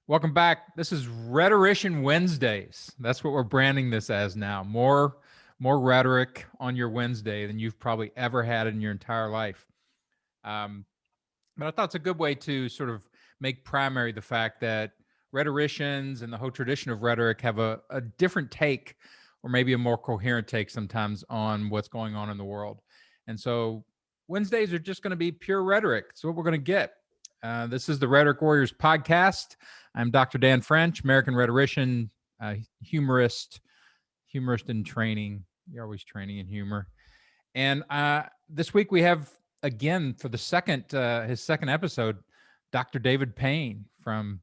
Welcome back. This is Rhetorician Wednesdays. That's what we're branding this as now. More rhetoric on your Wednesday than you've probably ever had in your entire life. But I thought it's a good way to sort of make primary the fact that rhetoricians and the whole tradition of rhetoric have a different take, or maybe a more coherent take sometimes, on what's going on in the world. And so Wednesdays are just going to be pure rhetoric. That's what we're going to get. This is the Rhetoric Warriors Podcast. I'm Dr. Dan French, American rhetorician, humorist in training. You're always training in humor. And this week we have, again, for the his second episode, Dr. David Payne from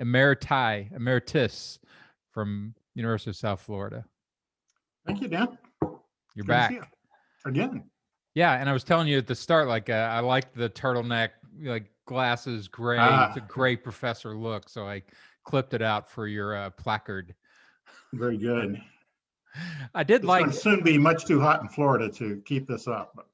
Emeritus from University of South Florida. Thank you, Dan. You're back. Again. Yeah, and I was telling you at the start, I like the turtleneck, glasses, gray. It's a great professor look, so I clipped it out for your placard. Very good. I did it's going to soon be much too hot in Florida to keep this up.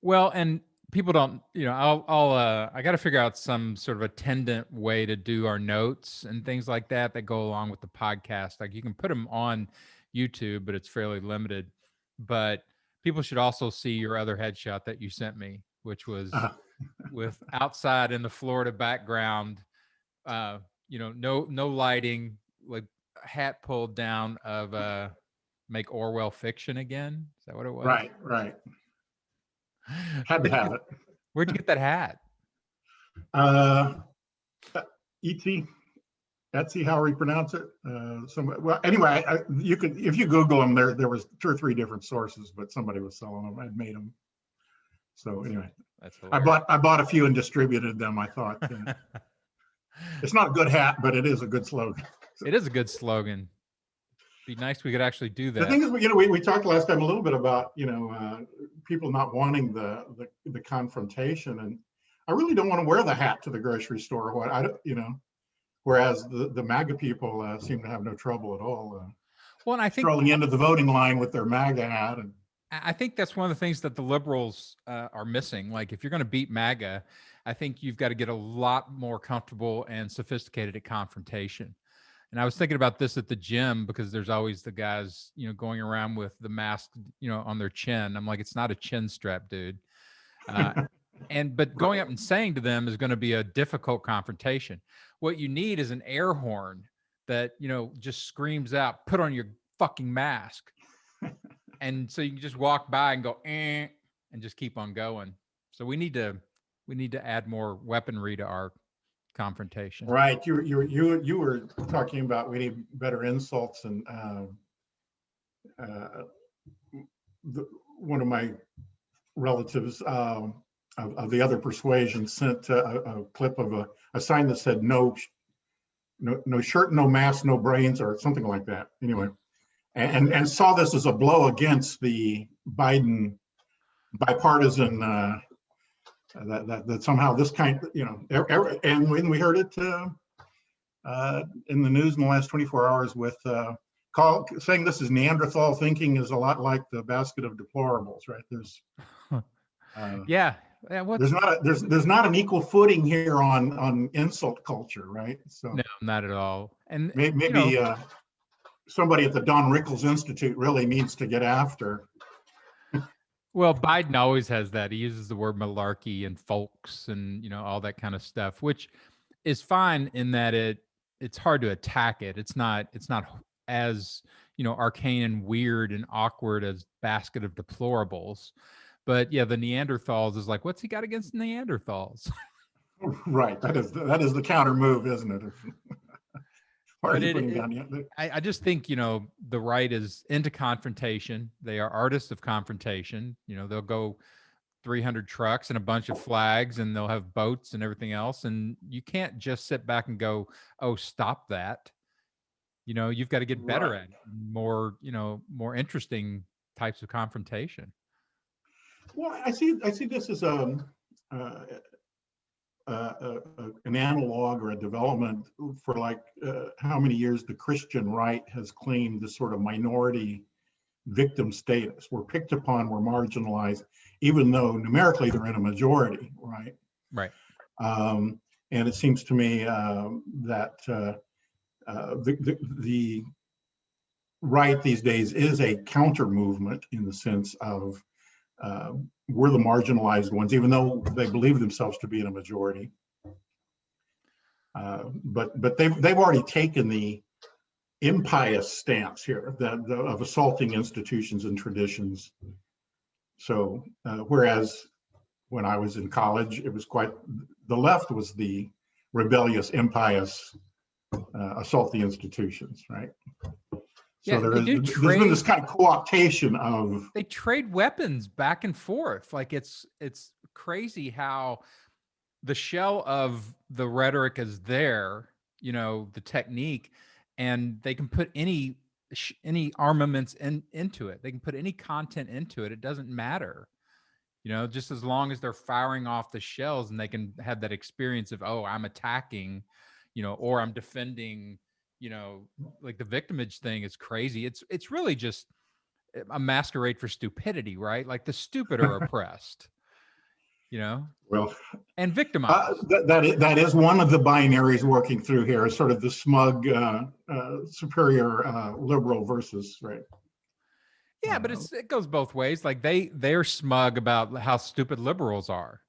Well, and people don't, I got to figure out some sort of attendant way to do our notes and things like that go along with the podcast. Like, you can put them on YouTube, but it's fairly limited. But people should also see your other headshot that you sent me, which was with outside in the Florida background, no lighting, like hat pulled down of Make Orwell Fiction Again. Is that what it was? Right. Had to have it. Where'd you get that hat? Etsy, how we pronounce it. Anyway, you could, if you Google them, there was 2 or 3 different sources, but somebody was selling them. I'd made them. So anyway, I bought a few and distributed them. I thought it's not a good hat, but it is a good slogan. So. It is a good slogan. Be nice if we could actually do that. The thing is, we talked last time a little bit about people not wanting the confrontation, and I really don't want to wear the hat to the grocery store. Whereas the MAGA people seem to have no trouble at all. Well, and I think strolling into the voting line with their MAGA hat. And I think that's one of the things that the liberals are missing. Like, if you're going to beat MAGA, I think you've got to get a lot more comfortable and sophisticated at confrontation. And I was thinking about this at the gym, because there's always the guys, going around with the mask, on their chin. I'm like, it's not a chin strap, dude. But going up and saying to them is going to be a difficult confrontation. What you need is an air horn that, just screams out, put on your fucking mask. And so you can just walk by and go, and just keep on going. So we need to add more weaponry to our confrontation. Right. You were talking about we need better insults, and one of my relatives of the other persuasion sent a clip of a sign that said no shirt, no mask, no brains, or something like that. Anyway, and saw this as a blow against the Biden bipartisan that somehow this kind, and when we heard it in the news in the last 24 hours with saying this is Neanderthal thinking is a lot like the basket of deplorables, right? There's there's not an equal footing here on insult culture, right? So no, not at all. And maybe somebody at the Don Rickles Institute really needs to get after. Well, Biden always has that. He uses the word malarkey and folks and all that kind of stuff, which is fine in that it's hard to attack it. It's not as arcane and weird and awkward as basket of deplorables. But yeah, the Neanderthals is like, what's he got against Neanderthals? Right. That is the counter move, isn't it? I just think, the right is into confrontation. They are artists of confrontation. They'll go 300 trucks and a bunch of flags, and they'll have boats and everything else. And you can't just sit back and go, oh, stop that. You've got to get better at it. More interesting types of confrontation. Well, I see this as an analog or a development for how many years the Christian right has claimed this sort of minority victim status. We're picked upon, we're marginalized, even though numerically they're in a majority, right? Right. And it seems to me that the right these days is a counter movement in the sense of we're the marginalized ones, even though they believe themselves to be in a majority. But they've already taken the impious stance here of assaulting institutions and traditions. So whereas when I was in college, it was the left was the rebellious, impious, assault the institutions, right? So Yeah, there's been this kind of co-optation of. They trade weapons back and forth. Like it's crazy how the shell of the rhetoric is there, the technique, and they can put any armaments into it. They can put any content into it. It doesn't matter, just as long as they're firing off the shells and they can have that experience of, oh, I'm attacking, or I'm defending, like the victimage thing is crazy. It's really just a masquerade for stupidity, right? Like the stupid are oppressed, Well, and victimized. that is one of the binaries working through here, is sort of the smug superior liberal versus, right? Yeah, but it goes both ways. Like they're smug about how stupid liberals are.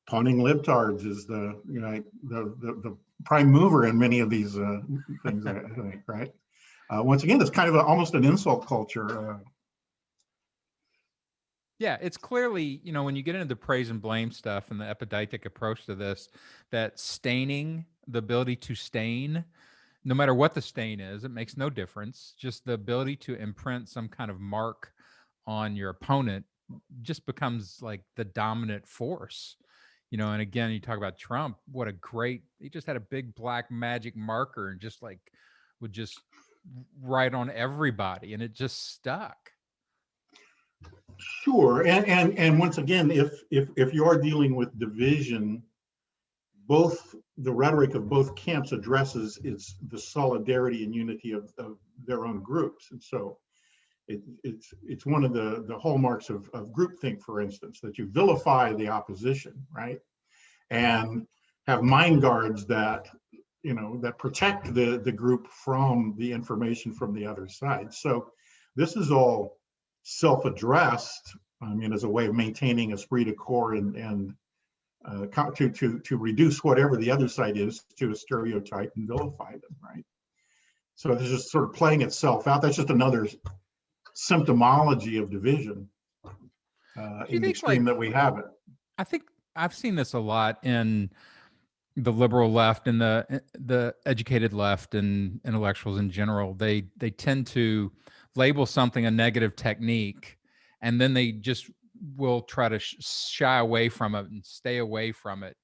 Punning libtards is the prime mover in many of these things, I think, right? Once again, it's kind of almost an insult culture. Yeah, it's clearly, when you get into the praise and blame stuff and the epidictic approach to this, that staining, the ability to stain, no matter what the stain is, it makes no difference. Just the ability to imprint some kind of mark on your opponent just becomes like the dominant force. And again, you talk about Trump, he just had a big black magic marker and just like would just write on everybody, and it just stuck. Sure, and once again, if you are dealing with division, both the rhetoric of both camps addresses the solidarity and unity of their own groups, and so it's one of the hallmarks of groupthink, for instance, that you vilify the opposition, right, and have mind guards that that protect the group from the information from the other side. So this is all self-addressed, I mean, as a way of maintaining esprit de corps and to reduce whatever the other side is to a stereotype and vilify them, right? So it's just sort of playing itself out. That's just another symptomology of division in the extreme that we have it. I think I've seen this a lot in the liberal left and the educated left and intellectuals in general. They tend to label something a negative technique, and then they just will try to shy away from it and stay away from it.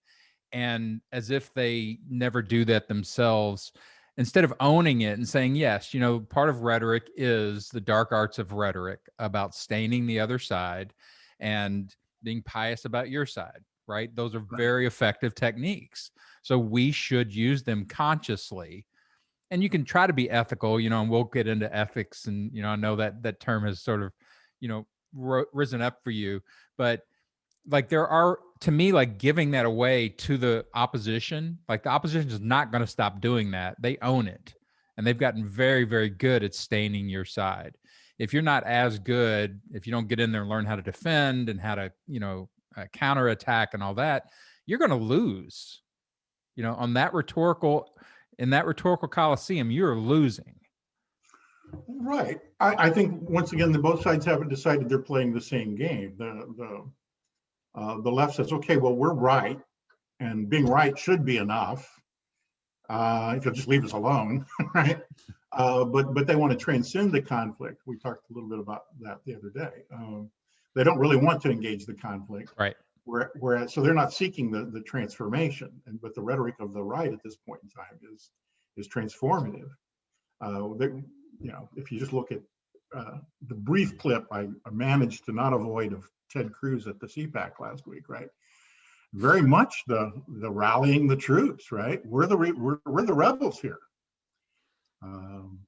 And as if they never do that themselves, instead of owning it and saying, yes, part of rhetoric is the dark arts of rhetoric about staining the other side and being pious about your side, right? Those are very effective techniques. So we should use them consciously. And you can try to be ethical, and we'll get into ethics. And, I know that term has sort of, risen up for you. But like there are, to me, like giving that away to the opposition, like the opposition is not going to stop doing that. They own it. And they've gotten very, very good at staining your side. If you're not as good, if you don't get in there and learn how to defend and how to, counterattack and all that, you're going to lose. On that in that rhetorical coliseum, you're losing. Right. I think once again, both sides haven't decided they're playing the same game. The left says, okay, well, we're right, and being right should be enough if you'll just leave us alone, right? But they want to transcend the conflict. We talked a little bit about that the other day. They don't really want to engage the conflict, right? Whereas, so they're not seeking the transformation, but the rhetoric of the right at this point in time is transformative. If you just look at the brief clip I managed to not avoid of Ted Cruz at the CPAC last week, right? Very much the rallying the troops, right? We're the rebels here. And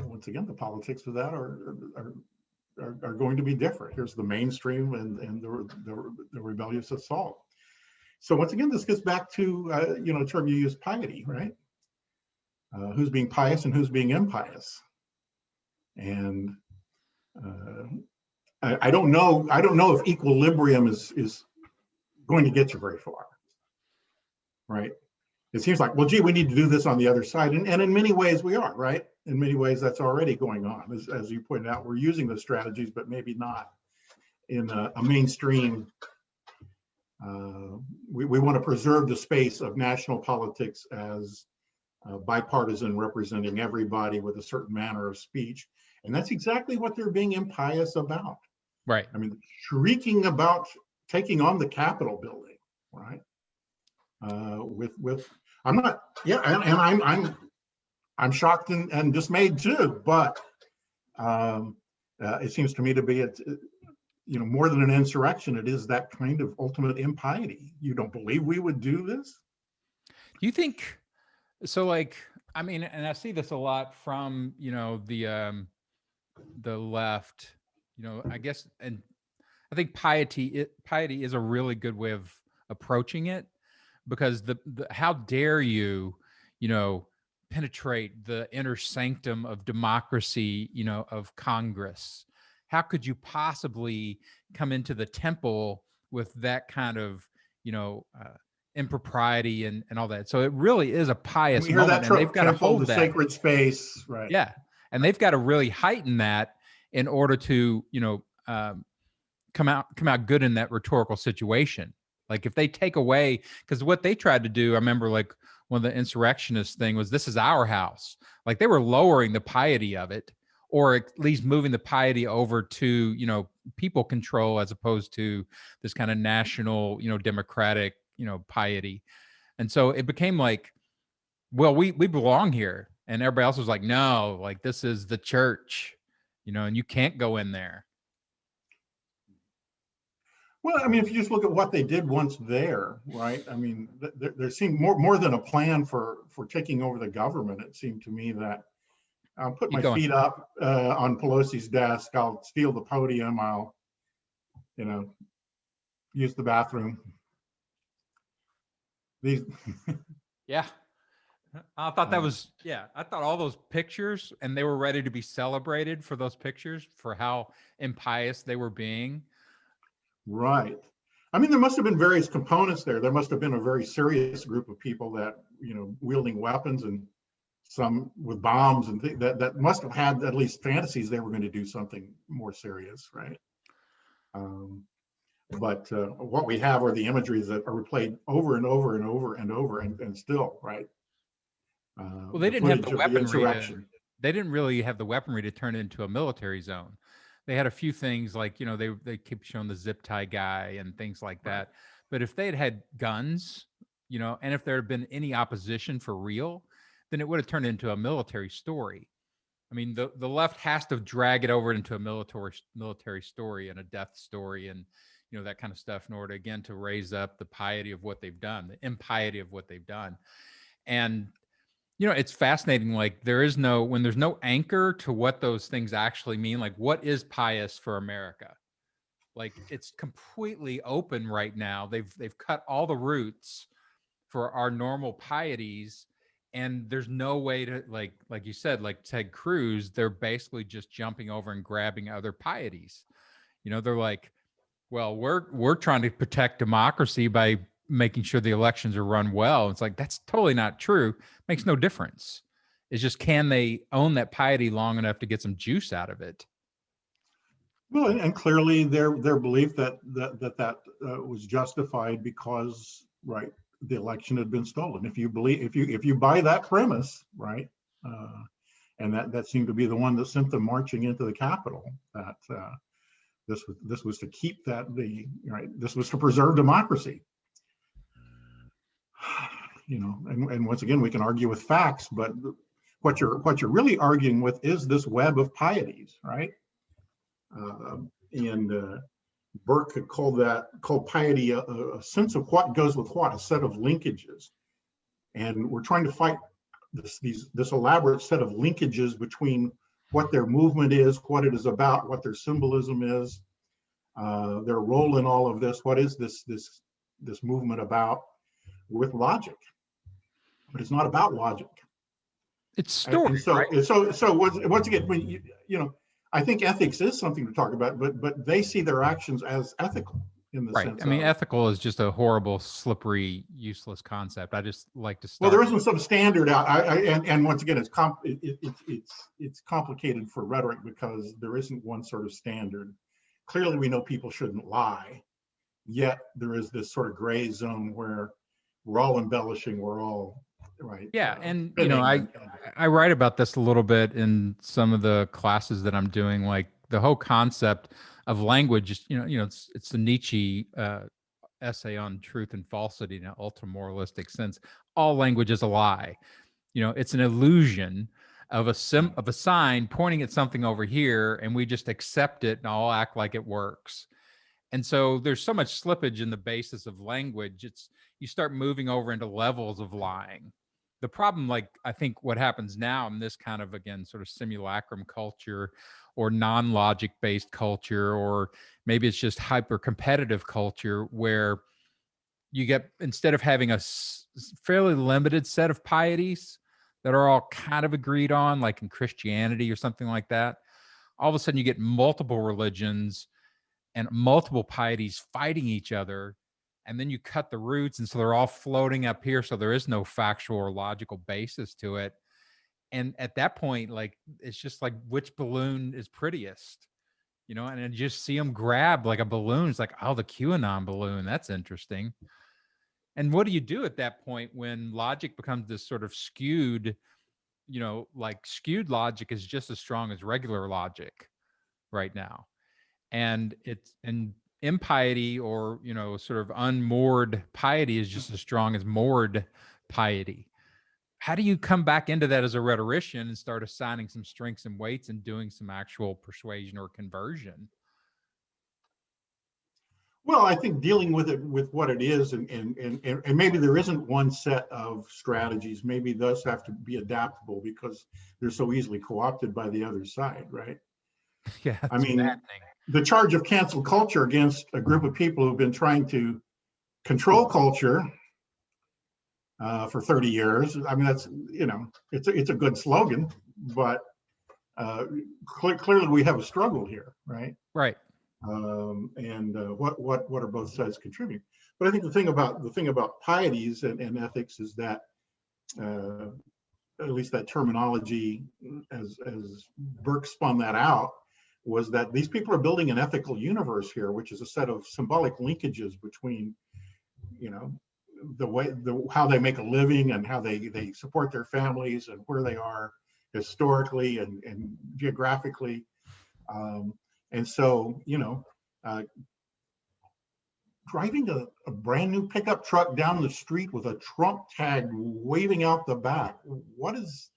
once again, the politics of that are are going to be different. Here's the mainstream and the rebellious assault. So once again, this gets back to a term you use, piety, right? Who's being pious and who's being impious, and I don't know if equilibrium is going to get you very far, right? It seems like, well, gee, we need to do this on the other side, and in many ways we are, right? In many ways that's already going on, as you pointed out. We're using those strategies, but maybe not in a mainstream. We want to preserve the space of national politics as bipartisan, representing everybody with a certain manner of speech, and that's exactly what they're being impious about. Right. I mean, shrieking about taking on the Capitol building, right? With I'm not, yeah, and I'm shocked and dismayed too, but it seems to me to be more than an insurrection. It is that kind of ultimate impiety. You don't believe we would do this? Do you think so? Like, I mean, and I see this a lot from the left. I guess, and I think piety is a really good way of approaching it, because the how dare you, penetrate the inner sanctum of democracy, of Congress? How could you possibly come into the temple with that kind of, impropriety and all that? So it really is a pious we hear moment, that and they've got to hold the that sacred space, right? Yeah, and they've got to really heighten that in order to, come out good in that rhetorical situation. Like if they take away, because what they tried to do, I remember like one of the insurrectionist thing was, this is our house. Like they were lowering the piety of it, or at least moving the piety over to, people control, as opposed to this kind of national, democratic, piety. And so it became like, well, we belong here. And everybody else was like, no, like this is the church, and you can't go in there. Well, I mean, if you just look at what they did once there, right? I mean, there seemed more than a plan for taking over the government. It seemed to me that I'll put my feet up on Pelosi's desk. I'll steal the podium. I'll, use the bathroom. These. Yeah. I thought that was, I thought all those pictures, and they were ready to be celebrated for those pictures, for how impious they were being. Right. I mean, there must have been various components there. There must have been a very serious group of people that, wielding weapons, and some with bombs, and that must have had at least fantasies they were going to do something more serious, right? But what we have are the imageries that are replayed over and over and over and over, and still, right? Well, they didn't have the weaponry. They didn't really have the weaponry to turn it into a military zone. They had a few things like, they keep showing the zip tie guy and things like that. But if they had guns, and if there had been any opposition for real, then it would have turned into a military story. I mean, the left has to drag it over into a military story and a death story and, that kind of stuff in order, again, to raise up the piety of what they've done, the impiety of what they've done. And, it's fascinating. Like when there's no anchor to what those things actually mean, like what is pious for America? Like it's completely open right now. They've cut all the roots for our normal pieties. And there's no way to, like you said, like Ted Cruz, they're basically just jumping over and grabbing other pieties. They're like, well, we're trying to protect democracy by making sure the elections are run well. It's like, that's totally not true. Makes no difference. It's just, can they own that piety long enough to get some juice out of it? Well, and clearly their belief that was justified because, right, the election had been stolen. If you buy that premise, right, and that seemed to be the one that sent them marching into the Capitol, that this was to keep this was to preserve democracy. And once again, we can argue with facts, but what you're really arguing with is this web of pieties, right? And Burke had called piety a sense of what goes with what, a set of linkages. And we're trying to fight this elaborate set of linkages between what their movement is, what it is about, what their symbolism is, their role in all of this. What is this movement about? With logic, but it's not about logic. It's story, and so, right? so once again, when you know, I think ethics is something to talk about, but they see their actions as ethical in the Right. sense I mean, of, ethical is just a horrible, slippery, useless concept. I just like to well, start. there isn't some standard out. And once again, it's complicated for rhetoric because there isn't one sort of standard. Clearly, we know people shouldn't lie, yet there is this sort of gray zone where we're all embellishing, we're all right. Yeah, and spinning I write about this a little bit in some of the classes that I'm doing. Like the whole concept of language. It's the Nietzsche essay on truth and falsity in an ultra moralistic sense. All language is a lie. It's an illusion of a sign pointing at something over here, and we just accept it and all act like it works. And so there's so much slippage in the basis of language. You start moving over into levels of lying. The problem, like I think what happens now in this kind of, again, sort of simulacrum culture or non-logic based culture, or maybe it's just hyper competitive culture, where you get, instead of having a fairly limited set of pieties that are all kind of agreed on, like in Christianity or something like that, all of a sudden you get multiple religions and multiple pieties fighting each other. And then you cut the roots, and so they're all floating up here, so there is no factual or logical basis to it. And at that point, like, it's just like, which balloon is prettiest, and then just see them grab like a balloon. It's like, oh, the QAnon balloon, that's interesting. And what do you do at that point when logic becomes this sort of skewed, like skewed logic is just as strong as regular logic right now. And impiety, or sort of unmoored piety, is just as strong as moored piety. How do you come back into that as a rhetorician and start assigning some strengths and weights and doing some actual persuasion or conversion? Well, I think dealing with it with what it is, and maybe there isn't one set of strategies. Maybe those have to be adaptable because they're so easily co-opted by the other side, right? Yeah, I mean, the charge of cancel culture against a group of people who've been trying to control culture for 30 years. I mean, that's, it's a good slogan, but clearly we have a struggle here, right? Right. And what are both sides contributing? But I think the thing about pieties and ethics is that at least that terminology, as Burke spun that out, was that these people are building an ethical universe here, which is a set of symbolic linkages between, how they make a living and how they support their families and where they are historically and geographically. And so, driving a brand new pickup truck down the street with a Trump tag waving out the back, what is,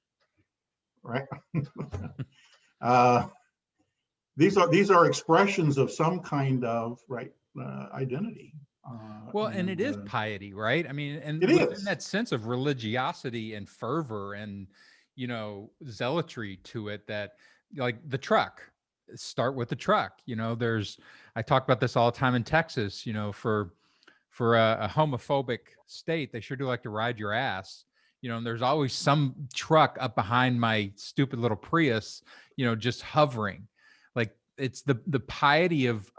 right? These are expressions of some kind of identity. Well, and it is piety, right? I mean, and within that sense of religiosity and fervor and, zealotry to it, that, like, the truck, start with the truck. I talk about this all the time in Texas, for a homophobic state, they sure do like to ride your ass. And there's always some truck up behind my stupid little Prius, just hovering. Like, it's the piety of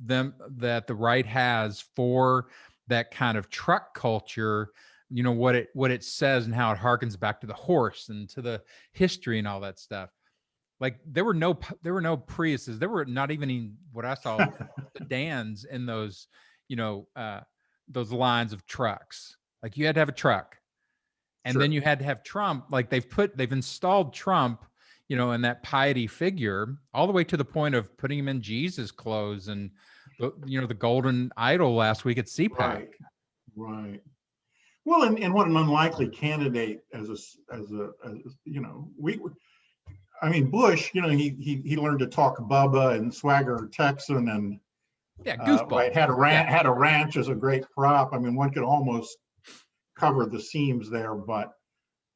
them that the right has for that kind of truck culture, what it says and how it harkens back to the horse and to the history and all that stuff. Like, there were no Priuses. There were not even what I saw sedans in those, those lines of trucks. Like, you had to have a truck. And Sure. then you had to have Trump. Like, they've installed Trump, in that piety figure, all the way to the point of putting him in Jesus clothes and the golden idol last week at CPAC. Right. Well, and what an unlikely candidate as Bush, he learned to talk Bubba and swagger Texan and goofball. had a ranch as a great prop. I mean, one could almost cover the seams there, but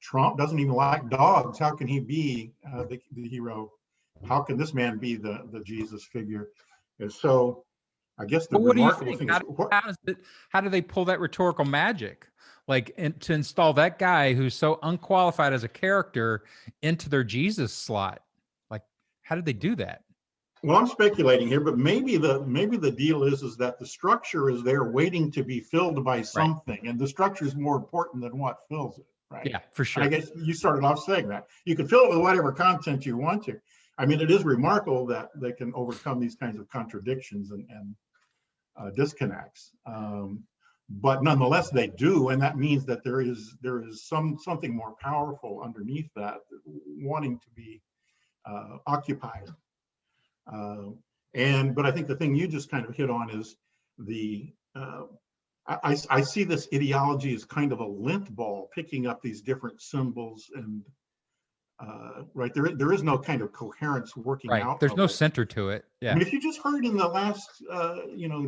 Trump doesn't even like dogs. How can he be the hero how can this man be the Jesus figure? And so I guess the But what do you remarkable think? thing is, How do they pull that rhetorical magic? Like to install that guy who's so unqualified as a character into their Jesus slot. Like, how did they do that? well, I'm speculating here, but maybe the deal is that the structure is there waiting to be filled by Right. something, and the structure is more important than what fills it, right? Yeah, for And I sure. guess you started off saying that you can fill it with whatever content you want to. I mean, it is remarkable that they can overcome these kinds of contradictions and disconnects. But nonetheless, they do, and that means that there is something more powerful underneath that, wanting to be occupied. But I think the thing you just kind of hit on is the I see this ideology as kind of a lint ball picking up these different symbols, and right there is no kind of coherence working Right. out. There's of no it. center to it. I Yeah. mean, if you just heard in the last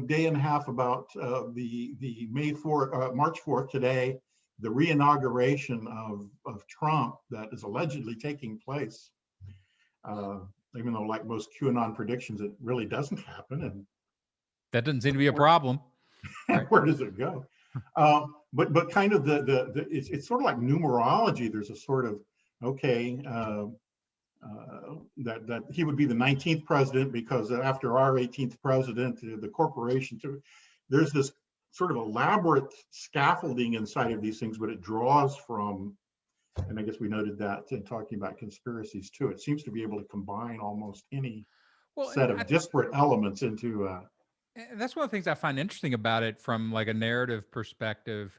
day and a half about the March 4th today, the reinauguration of Trump that is allegedly taking place, even though like most QAnon predictions, it really doesn't happen, and That doesn't seem to be a problem. Right. where does it go? But kind of it's sort of like numerology. There's a sort of okay. That he would be the 19th president because after our 18th president, the corporation, there's this sort of elaborate scaffolding inside of these things, but it draws from, and I guess we noted that in talking about conspiracies too, it seems to be able to combine almost any set of disparate elements into. That's one of the things I find interesting about it from like a narrative perspective,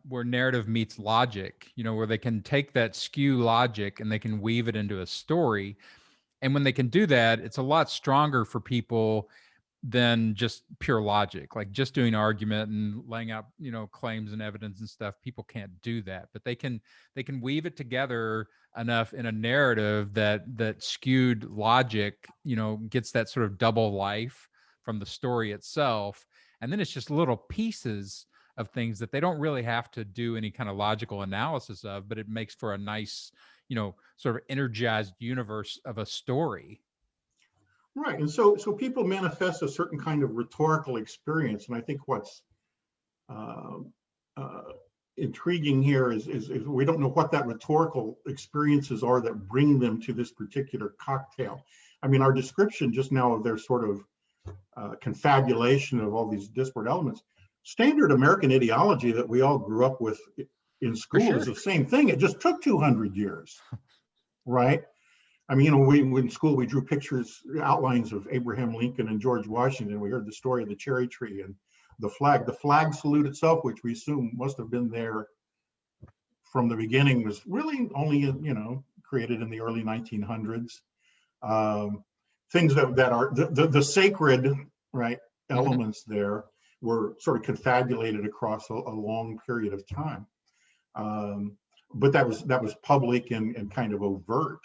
where narrative meets logic, where they can take that skew logic and they can weave it into a story. And when they can do that, it's a lot stronger for people than just pure logic, like just doing argument and laying out, claims and evidence and stuff. People can't do that, but they can weave it together enough in a narrative that skewed logic, gets that sort of double life from the story itself. And then it's just little pieces of things that they don't really have to do any kind of logical analysis of, but it makes for a nice, sort of energized universe of a story. Right, and so people manifest a certain kind of rhetorical experience, and I think what's intriguing here is we don't know what that rhetorical experiences are that bring them to this particular cocktail. I mean, our description just now of their sort of confabulation of all these disparate elements, standard American ideology that we all grew up with in school is the same thing. It just took 200 years, right? I mean, in school, we drew pictures, outlines of Abraham Lincoln and George Washington. We heard the story of the cherry tree and the flag salute itself, which we assume must have been there from the beginning, was really only, created in the early 1900s. Things that are the sacred, right, elements there were sort of confabulated across a long period of time. But that was public and kind of overt.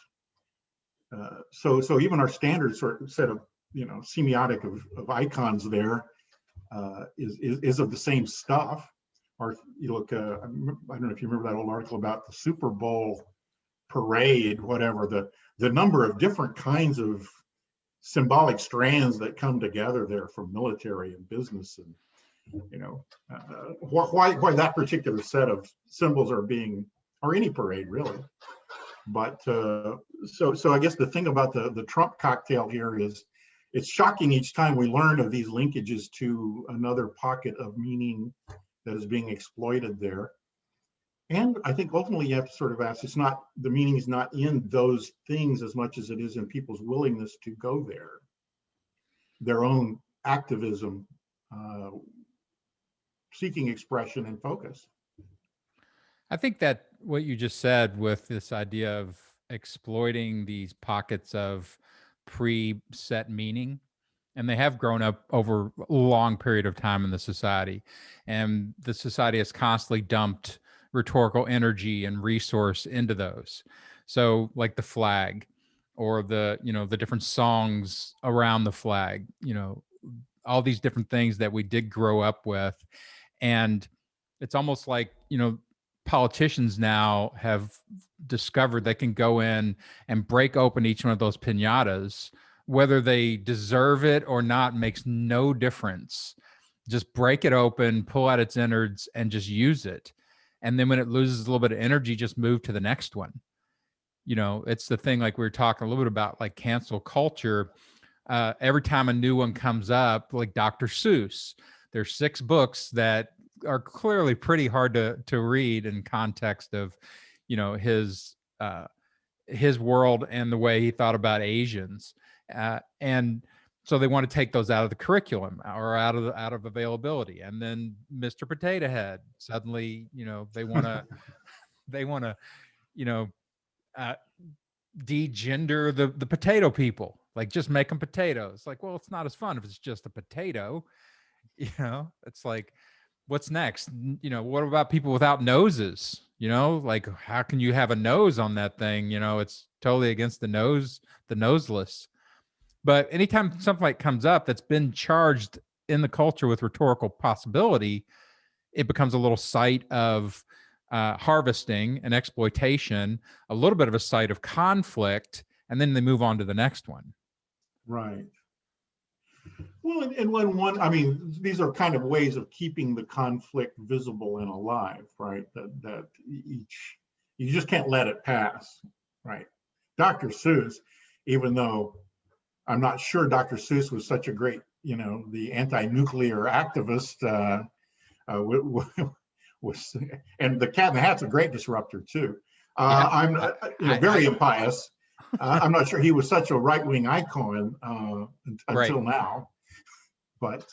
So even our standard sort of set of semiotic of icons there is of the same stuff. Or you look, I don't know if you remember that old article about the Super Bowl parade, whatever, the number of different kinds of symbolic strands that come together there from military and business, and why that particular set of symbols or any parade really. But so I guess the thing about the Trump cocktail here is it's shocking each time we learn of these linkages to another pocket of meaning that is being exploited there. And I think ultimately you have to sort of ask, the meaning is not in those things as much as it is in people's willingness to go there, their own activism, seeking expression and focus. I think that what you just said with this idea of exploiting these pockets of preset meaning, and they have grown up over a long period of time in the society, and the society has constantly dumped rhetorical energy and resource into those. So like the flag or the different songs around the flag, all these different things that we did grow up with. And it's almost like, politicians now have discovered they can go in and break open each one of those piñatas, whether they deserve it or not makes no difference. Just break it open, pull out its innards, and just use it. And then when it loses a little bit of energy, just move to the next one. It's the thing, like we were talking a little bit about, like cancel culture. Every time a new one comes up, like Dr. Seuss, there's 6 books that are clearly pretty hard to read in context of, his world and the way he thought about Asians. And so they want to take those out of the curriculum or out of availability. And then Mr. Potato Head, suddenly, they want to, degender the potato people, like just make them potatoes. Like, well, it's not as fun if it's just a potato. It's like, what's next? What about people without noses? Like, how can you have a nose on that thing? It's totally against the noseless. But anytime something like comes up that's been charged in the culture with rhetorical possibility, it becomes a little site of harvesting and exploitation, a little bit of a site of conflict, and then they move on to the next one. Right. Well, and when these are kind of ways of keeping the conflict visible and alive, right? That you just can't let it pass, right? Dr. Seuss, even though I'm not sure Dr. Seuss was such a great, the anti-nuclear activist, was, and the Cat in the Hat's a great disruptor too. I'm very impious. I'm not sure he was such a right-wing icon until now, but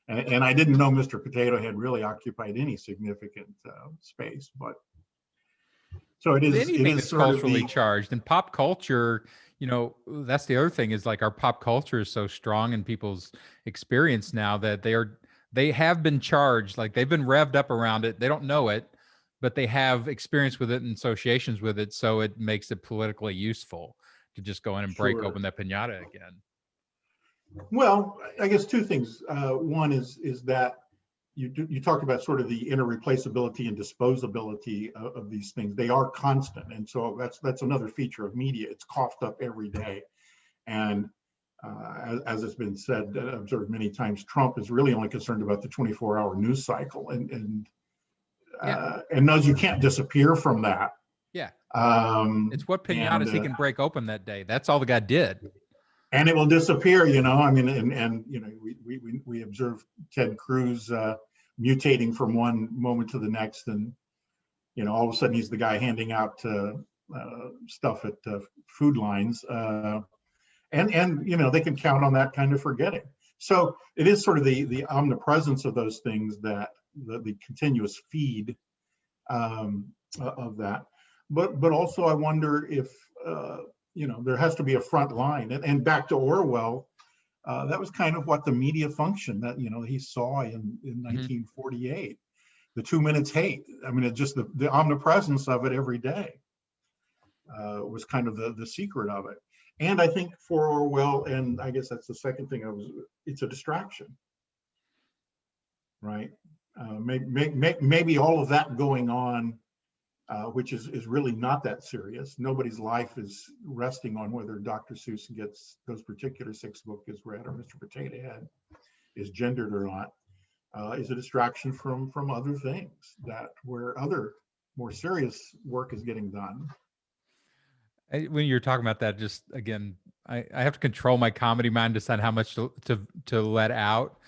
and I didn't know Mr. Potato Head really occupied any significant space. But so it is. Anything that's culturally charged, and pop culture. That's the other thing, is like our pop culture is so strong in people's experience now that they have been charged, like they've been revved up around it. They don't know it, but they have experience with it and associations with it. So it makes it politically useful to just go in and break open that piñata again. Well, I guess 2 things. One is that you talked about sort of the irreplaceability and disposability of these things. They are constant, and so that's another feature of media. It's coughed up every day, and as it's been said, observed many times, Trump is really only concerned about the 24-hour news cycle, and knows you can't disappear from that. Yeah, it's what piñatas he can break open that day. That's all the guy did. And it will disappear, we observe Ted Cruz mutating from one moment to the next, and all of a sudden he's the guy handing out stuff at food lines, and they can count on that kind of forgetting. So it is sort of the omnipresence of those things, that the continuous feed of that. But also I wonder if there has to be a front line, and back to Orwell, that was kind of what the media function that he saw in 1948, the 2 minutes hate. I mean, it just the omnipresence of it every day was kind of the secret of it. And I think for Orwell, and I guess that's the second thing, it's a distraction, right? Maybe all of that going on, which is really not that serious. Nobody's life is resting on whether Dr. Seuss gets those particular 6 books is read, or Mr. Potato Head is gendered or not, is a distraction from other things where other more serious work is getting done. When you're talking about that, just again, I have to control my comedy mind, decide how much to let out.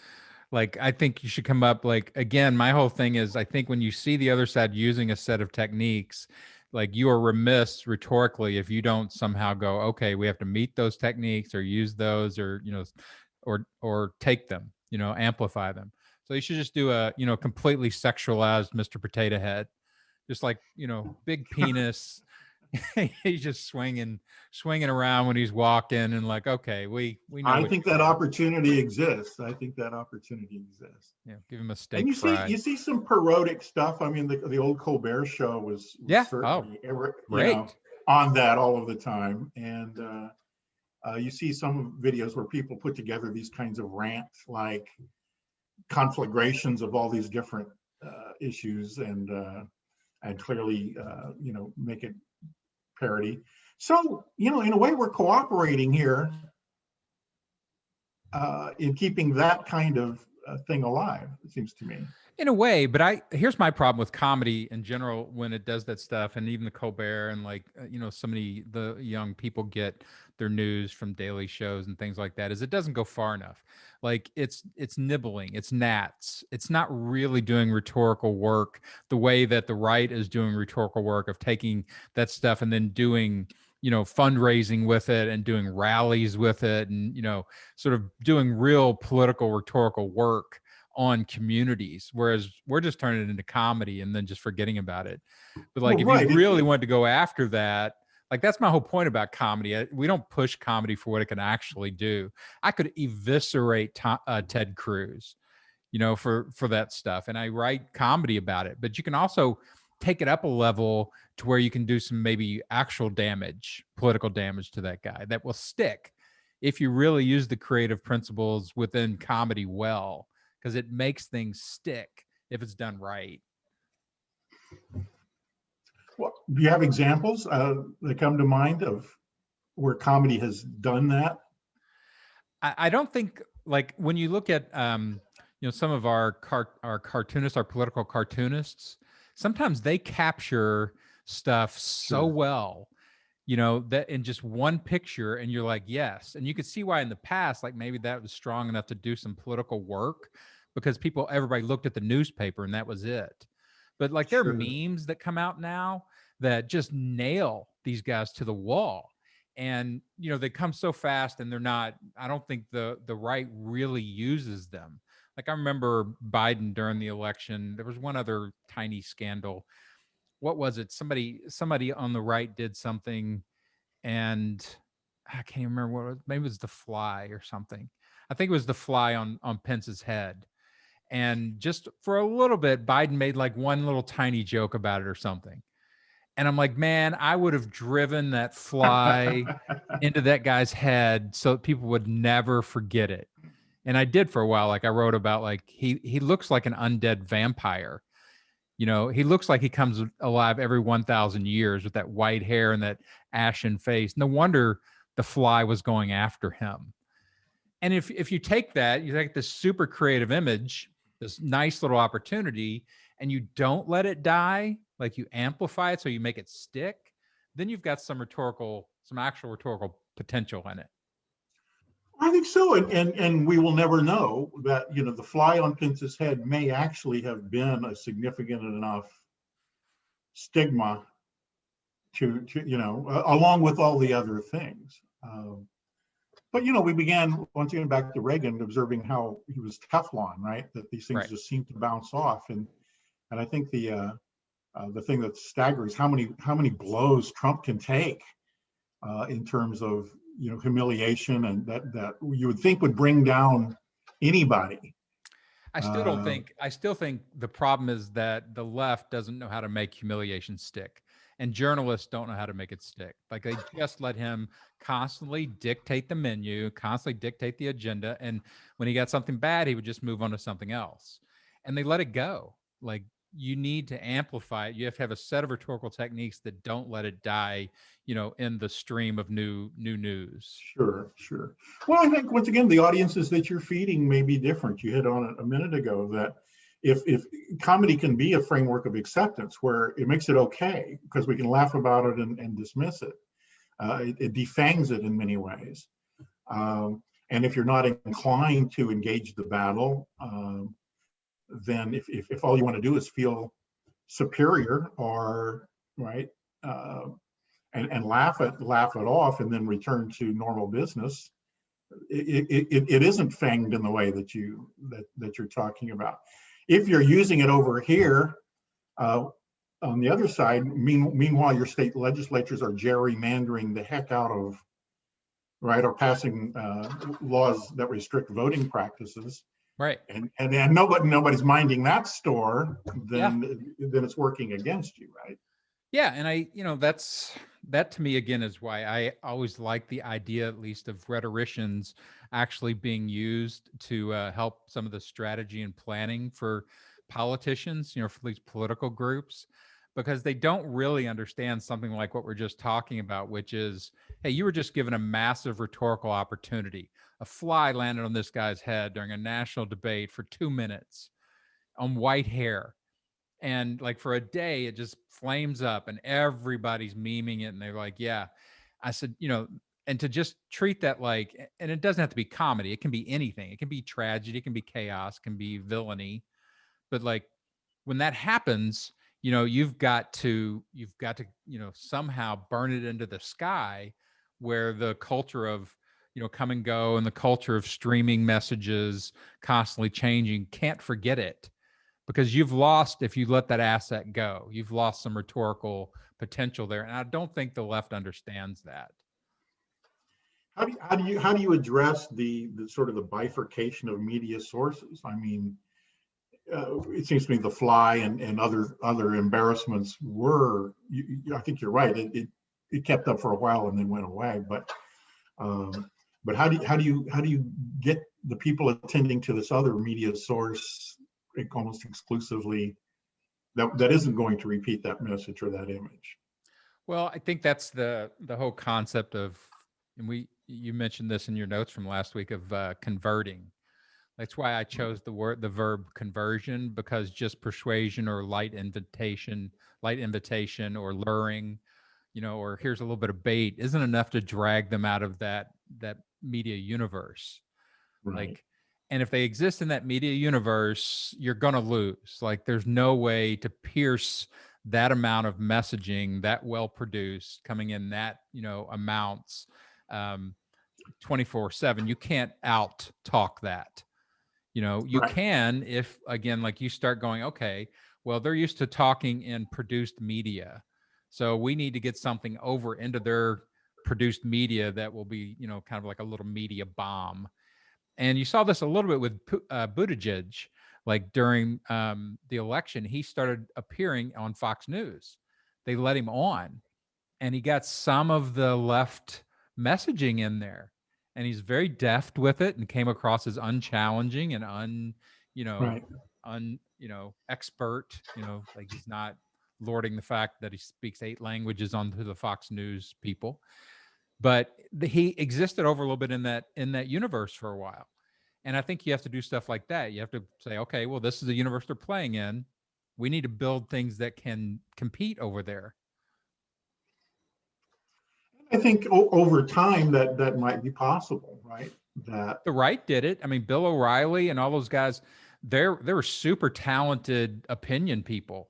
Like, I think you should come up, like, again, my whole thing is, I think when you see the other side using a set of techniques, like, you are remiss rhetorically if you don't somehow go, okay, we have to meet those techniques or use those, or, or take them, amplify them. So you should just do a, completely sexualized Mr. Potato Head, just like, big penis. He's just swinging around when he's walking, and like, okay, we know. I think that opportunity exists. Yeah, give him a steak and fry. You see some parodic stuff. I mean, the old Colbert Show was certainly on that all of the time, and you see some videos where people put together these kinds of rants, like conflagrations of all these different issues, and and clearly, make it parody. So, in a way, we're cooperating here in keeping that kind of thing alive, it seems to me. In a way, but here's my problem with comedy in general when it does that stuff, and even the Colbert and so many the young people get their news from daily shows and things like that, is it doesn't go far enough. Like it's nibbling, it's gnats. It's not really doing rhetorical work the way that the right is doing rhetorical work of taking that stuff and then doing fundraising with it and doing rallies with it and sort of doing real political rhetorical work on communities, whereas we're just turning it into comedy and then just forgetting about it. But if you really wanted to go after that, that's my whole point about comedy. We don't push comedy for what it can actually do. I could eviscerate Ted Cruz, for that stuff, and I write comedy about it. But you can also take it up a level to where you can do some maybe actual damage, political damage to that guy that will stick if you really use the creative principles within comedy well. Because it makes things stick if it's done right. Well, do you have examples that come to mind of where comedy has done that? I don't think, when you look at some of our cartoonists, our political cartoonists, sometimes they capture stuff so well, that in just one picture, and you're like, yes. And you could see why in the past, maybe that was strong enough to do some political work, because everybody looked at the newspaper and that was it. But there are memes that come out now that just nail these guys to the wall. And, they come so fast, and I don't think the right really uses them. I remember Biden during the election, there was one other tiny scandal. What was it? Somebody on the right did something, and I can't remember what it was. Maybe it was the fly or something. I think it was the fly on Pence's head. And just for a little bit, Biden made one little tiny joke about it or something. And I'm like, man, I would have driven that fly into that guy's head so people would never forget it. And I did for a while. I wrote about he looks like an undead vampire. He looks like he comes alive every 1,000 years with that white hair and that ashen face. No wonder the fly was going after him. And if you take that, you take this super creative image, this nice little opportunity, and you don't let it die, you amplify it so you make it stick, then you've got some actual rhetorical potential in it. I think so. And we will never know that, the fly on Pence's head may actually have been a significant enough stigma to along with all the other things. But, we began, once again, back to Reagan, observing how he was Teflon, right? That these things just seem to bounce off. And I think the thing that staggers how many blows Trump can take in terms of, humiliation, and that you would think would bring down anybody. I still think the problem is that the left doesn't know how to make humiliation stick. And journalists don't know how to make it stick. They just let him constantly dictate the menu, constantly dictate the agenda. And when he got something bad, he would just move on to something else. And they let it go. You need to amplify it. You have to have a set of rhetorical techniques that don't let it die, in the stream of new news. Sure. Well, I think, once again, the audiences that you're feeding may be different. You hit on it a minute ago that if comedy can be a framework of acceptance where it makes it okay because we can laugh about it and dismiss it, it defangs it in many ways. And if you're not inclined to engage the battle, then if all you want to do is feel superior or right, and laugh it off and then return to normal business, it isn't fanged in the way that you're talking about. If you're using it over here, on the other side, meanwhile, your state legislatures are gerrymandering the heck out of, right, or passing laws that restrict voting practices, right? And nobody's minding that store, then it's working against you, right? Yeah, and that to me again is why I always like the idea, at least, of rhetoricians actually being used to help some of the strategy and planning for politicians, for these political groups, because they don't really understand something like what we're just talking about, which is, hey, you were just given a massive rhetorical opportunity. A fly landed on this guy's head during a national debate for 2 minutes on white hair. And like for a day, it just flames up and everybody's memeing it. And they're like, yeah. I said, and to just treat that like, and it doesn't have to be comedy. It can be anything. It can be tragedy. It can be chaos. It can be villainy. But like when that happens, you've got to, somehow burn it into the sky, where the culture of, come and go, and the culture of streaming messages constantly changing can't forget it, because you've lost, if you let that asset go, you've lost some rhetorical potential there. And I don't think the left understands that. How do you address the sort of the bifurcation of media sources? I mean, it seems to me the fly and other embarrassments were. I think you're right. It kept up for a while and then went away. But how do you get the people attending to this other media source almost exclusively that isn't going to repeat that message or that image? Well, I think that's the whole concept of, and you mentioned this in your notes from last week, of converting. That's why I chose the verb conversion, because just persuasion or light invitation or luring, or here's a little bit of bait isn't enough to drag them out of that media universe. Right. Like, and if they exist in that media universe, you're going to lose. Like, there's no way to pierce that amount of messaging that well produced coming in that, amounts 24/7. You can't out talk that. You Right. can, if again, like you start going, okay, well, they're used to talking in produced media, so we need to get something over into their produced media that will be, kind of like a little media bomb. And you saw this a little bit with Buttigieg, like during the election. He started appearing on Fox News. They let him on, and he got some of the left messaging in there, and he's very deft with it and came across as unchallenging and Right. expert, like he's not lording the fact that he speaks 8 languages onto the Fox News people. But he existed over a little bit in that universe for a while. And I think you have to do stuff like that. You have to say, okay, well, this is the universe they're playing in. We need to build things that can compete over there. I think over time that might be possible, right? That The right did it. I mean, Bill O'Reilly and all those guys, they were super talented opinion people,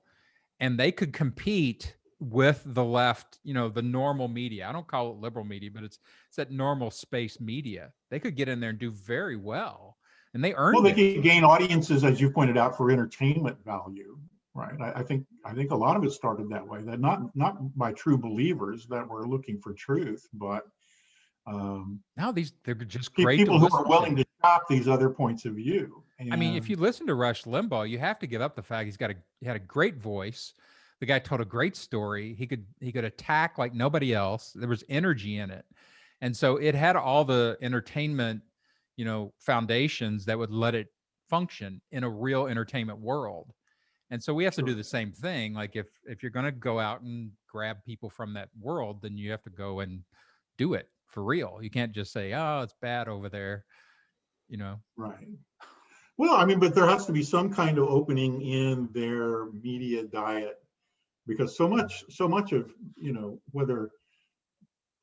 and they could compete with the left, the normal media. I don't call it liberal media, but it's that normal space media. They could get in there and do very well, and they earned they it. can gain audiences, as you pointed out, for entertainment value, right? I think a lot of it started that way. That not by true believers that were looking for truth, but Now they're just great people to who listen are willing to. to shop these other points of view. I mean, if And you listen to Rush Limbaugh, you have to give up the fact he had a great voice. The guy told a great story. He could attack like nobody else. There was energy in it. And so it had all the entertainment, foundations that would let it function in a real entertainment world. And so we have to do the same thing. Like if you're going to go out and grab people from that world, then you have to go and do it for real. You can't just say, "Oh, it's bad over there," right. Well, I mean, but there has to be some kind of opening in their media diet, because so much of, whether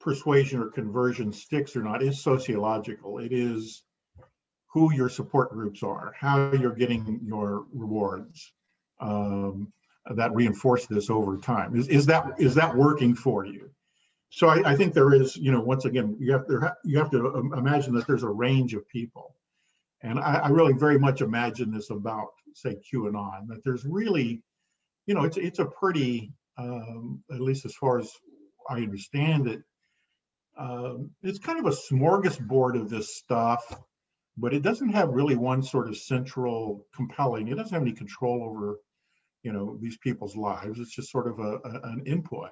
persuasion or conversion sticks or not, is sociological. It is who your support groups are, how you're getting your rewards, that reinforce this over time. Is that working for you? So I think there is, once again, you have to imagine that there's a range of people. And I really very much imagine this about, say, QAnon, that there's really, it's a pretty, at least as far as I understand it, it's kind of a smorgasbord of this stuff, but it doesn't have really one sort of central compelling. It doesn't have any control over, these people's lives. It's just sort of an input.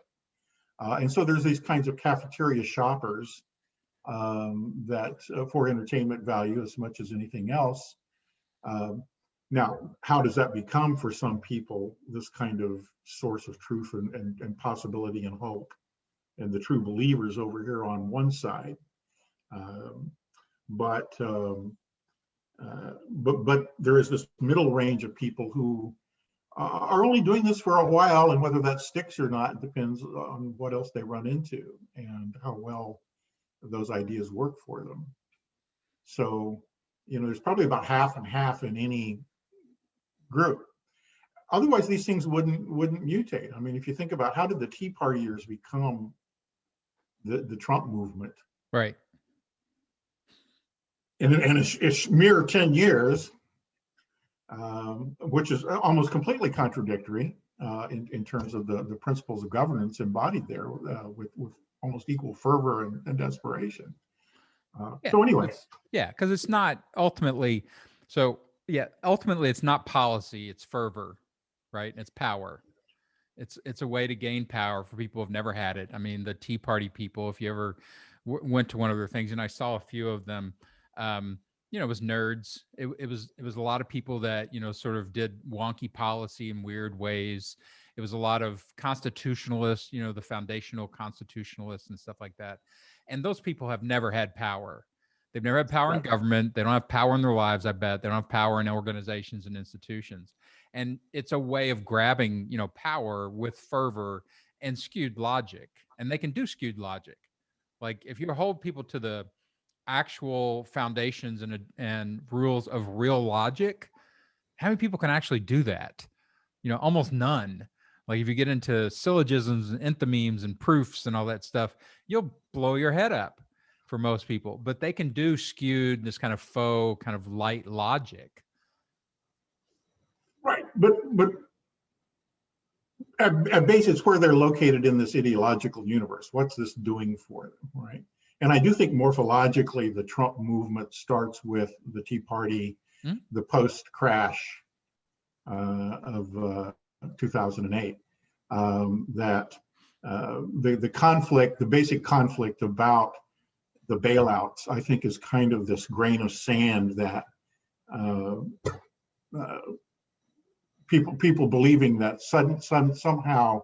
And so there's these kinds of cafeteria shoppers that for entertainment value as much as anything else, Now, how does that become for some people this kind of source of truth and possibility and hope, and the true believers over here on one side? But there is this middle range of people who are only doing this for a while, and whether that sticks or not depends on what else they run into and how well those ideas work for them. So, there's probably about half and half in any group. Otherwise, these things wouldn't mutate. I mean, if you think about how did the Tea Partiers become the Trump movement? Right. In a mere 10 years, which is almost completely contradictory in terms of the principles of governance embodied there with almost equal fervor and desperation. So anyway. Because it's not ultimately, ultimately it's not policy, it's fervor, right? It's power. It's a way to gain power for people who've never had it. I mean, the Tea Party people, if you ever went to one of their things, and I saw a few of them, it was nerds. It was a lot of people that, sort of did wonky policy in weird ways. It was a lot of constitutionalists, the foundational constitutionalists and stuff like that. And those people have never had power. They've never had power in government. They don't have power in their lives, I bet. They don't have power in organizations and institutions. And it's a way of grabbing, power with fervor and skewed logic. And they can do skewed logic. Like if you hold people to the actual foundations and rules of real logic, how many people can actually do that? Almost none. Like if you get into syllogisms and enthymemes and proofs and all that stuff, you'll blow your head up for most people. But they can do skewed, this kind of faux, kind of light logic. Right, but at base, it's where they're located in this ideological universe. What's this doing for them, right? And I do think morphologically, the Trump movement starts with the Tea Party, the post-crash of 2008. That the conflict, the basic conflict about the bailouts, I think, is kind of this grain of sand that people believing that somehow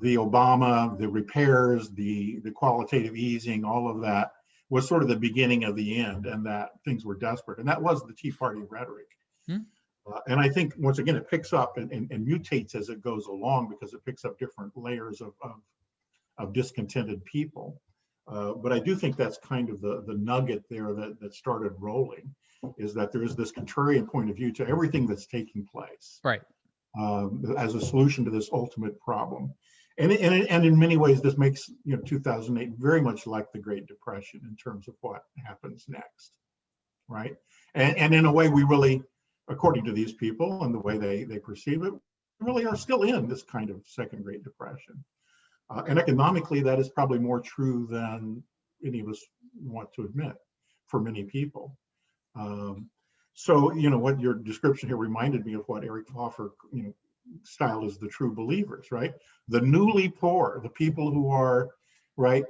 the Obama, the repairs, the qualitative easing, all of that was sort of the beginning of the end, and that things were desperate. And that was the Tea Party rhetoric. And I think, once again, it picks up and mutates as it goes along, because it picks up different layers of discontented people. But I do think that's kind of the nugget there that started rolling, is that there is this contrarian point of view to everything that's taking place, right, as a solution to this ultimate problem. And in many ways, this makes 2008 very much like the Great Depression in terms of what happens next, right? And in a way, we really, according to these people and the way they perceive it, really are still in this kind of second Great Depression. And economically, that is probably more true than any of us want to admit for many people. So, what your description here reminded me of what Eric Hoffer, styled as the true believers, right? The newly poor, the people who are, right,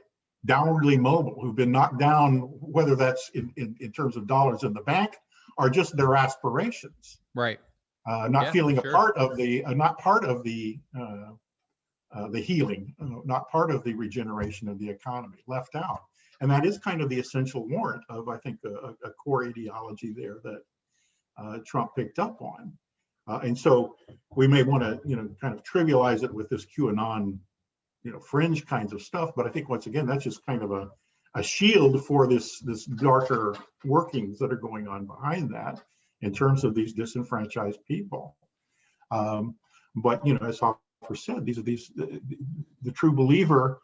downwardly mobile, who've been knocked down, whether that's in terms of dollars in the bank or just their aspirations, right? Not feeling a part of not part of the healing, not part of the regeneration of the economy, left out. And that is kind of the essential warrant of, I think, a core ideology there that Trump picked up on. And so we may want to, kind of trivialize it with this QAnon, fringe kinds of stuff. But I think, once again, that's just kind of a shield for this darker workings that are going on behind that in terms of these disenfranchised people. But, as Hoffer said, the true believer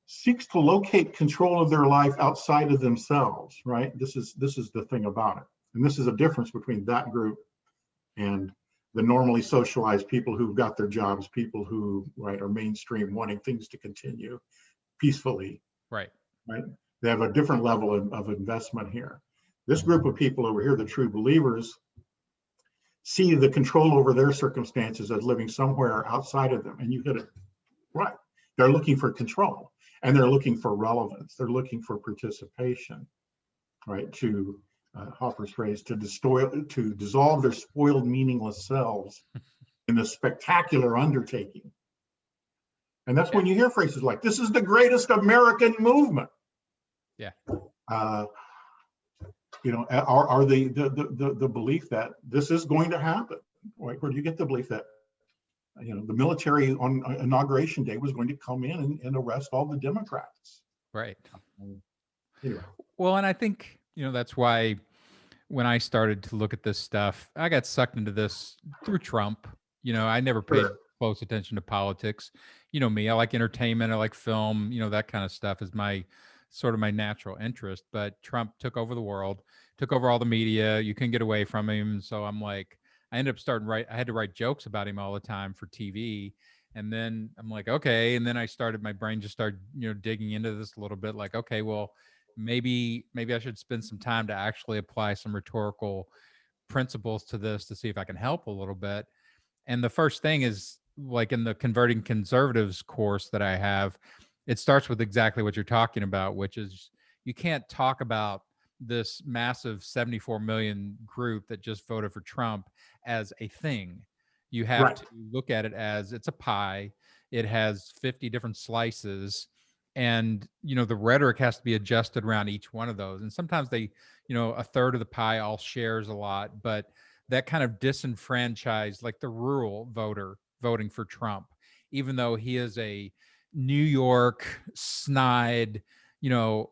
seeks to locate control of their life outside of themselves, right? This is the thing about it. And this is a difference between that group and the normally socialized people who've got their jobs, people who, right, are mainstream, wanting things to continue peacefully. Right. They have a different level of investment here. This group of people over here, the true believers, see the control over their circumstances as living somewhere outside of them. And you hit it right. They're looking for control, and they're looking for relevance. They're looking for participation, right, to Hoffer's phrase, to dissolve their spoiled, meaningless selves in this spectacular undertaking. And that's when you hear phrases like, "This is the greatest American movement." Yeah. Are the belief that this is going to happen? Right? Where do you get the belief that the military on Inauguration Day was going to come in and arrest all the Democrats? Right. Anyway. Well, and I think, that's why when I started to look at this stuff, I got sucked into this through Trump. I never paid close attention to politics. You know me, I like entertainment, I like film, that kind of stuff is my sort of my natural interest. But Trump took over the world, took over all the media. You couldn't get away from him. So I'm like, I ended up I had to write jokes about him all the time for TV. And then I'm like, okay. And then my brain just started, digging into this a little bit, like, okay, well, maybe I should spend some time to actually apply some rhetorical principles to this to see if I can help a little bit. And the first thing is, like, in the Converting Conservatives course that I have, it starts with exactly what you're talking about, which is you can't talk about this massive 74 million group that just voted for Trump as a thing. You have to look at it as it's a pie. It has 50 different slices. And, the rhetoric has to be adjusted around each one of those. And sometimes they, a third of the pie all shares a lot, but that kind of disenfranchised, like the rural voter voting for Trump, even though he is a New York snide, the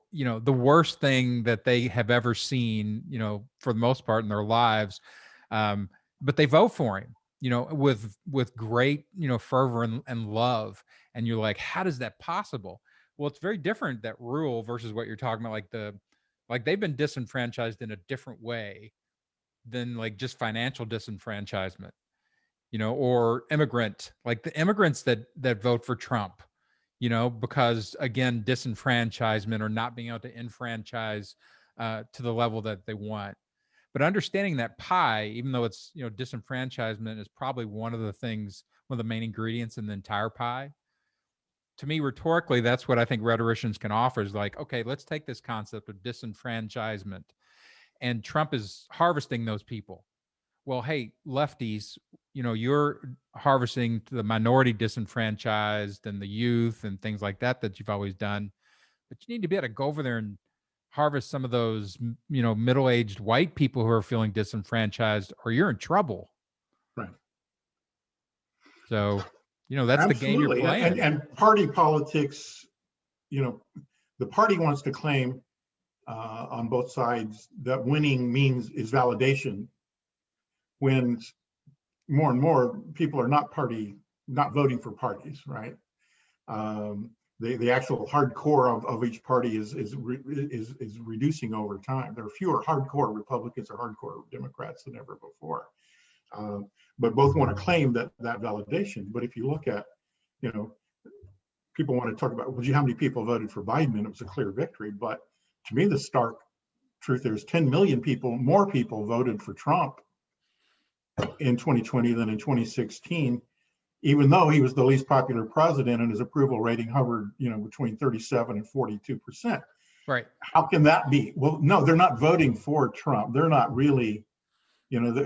worst thing that they have ever seen, for the most part in their lives. But they vote for him, with great, fervor and love. And you're like, how does that possible? Well, it's very different, that rural versus what you're talking about. Like they've been disenfranchised in a different way than like just financial disenfranchisement, or immigrant, like the immigrants that vote for Trump, because again, disenfranchisement or not being able to enfranchise to the level that they want. But understanding that pie, even though it's, disenfranchisement is probably one of the main ingredients in the entire pie. To me, rhetorically, that's what I think rhetoricians can offer, is like, okay, let's take this concept of disenfranchisement, and Trump is harvesting those people. Well, hey, lefties, you're harvesting the minority disenfranchised and the youth and things like that you've always done. But you need to be able to go over there and harvest some of those, middle-aged white people who are feeling disenfranchised, or you're in trouble. Right. So, that's Absolutely. the game you're playing. And party politics, the party wants to claim on both sides that winning is validation, when more and more people are not voting for parties, right? The actual hardcore of each party is reducing over time. There are fewer hardcore Republicans or hardcore Democrats than ever before. But both want to claim that validation. But if you look at, people want to talk about, well, how many people voted for Biden, and it was a clear victory. But to me, the stark truth, there's 10 million more people voted for Trump in 2020 than in 2016, even though he was the least popular president and his approval rating hovered, between 37 and 42%. Right. How can that be? Well, no, they're not voting for Trump. They're not really, what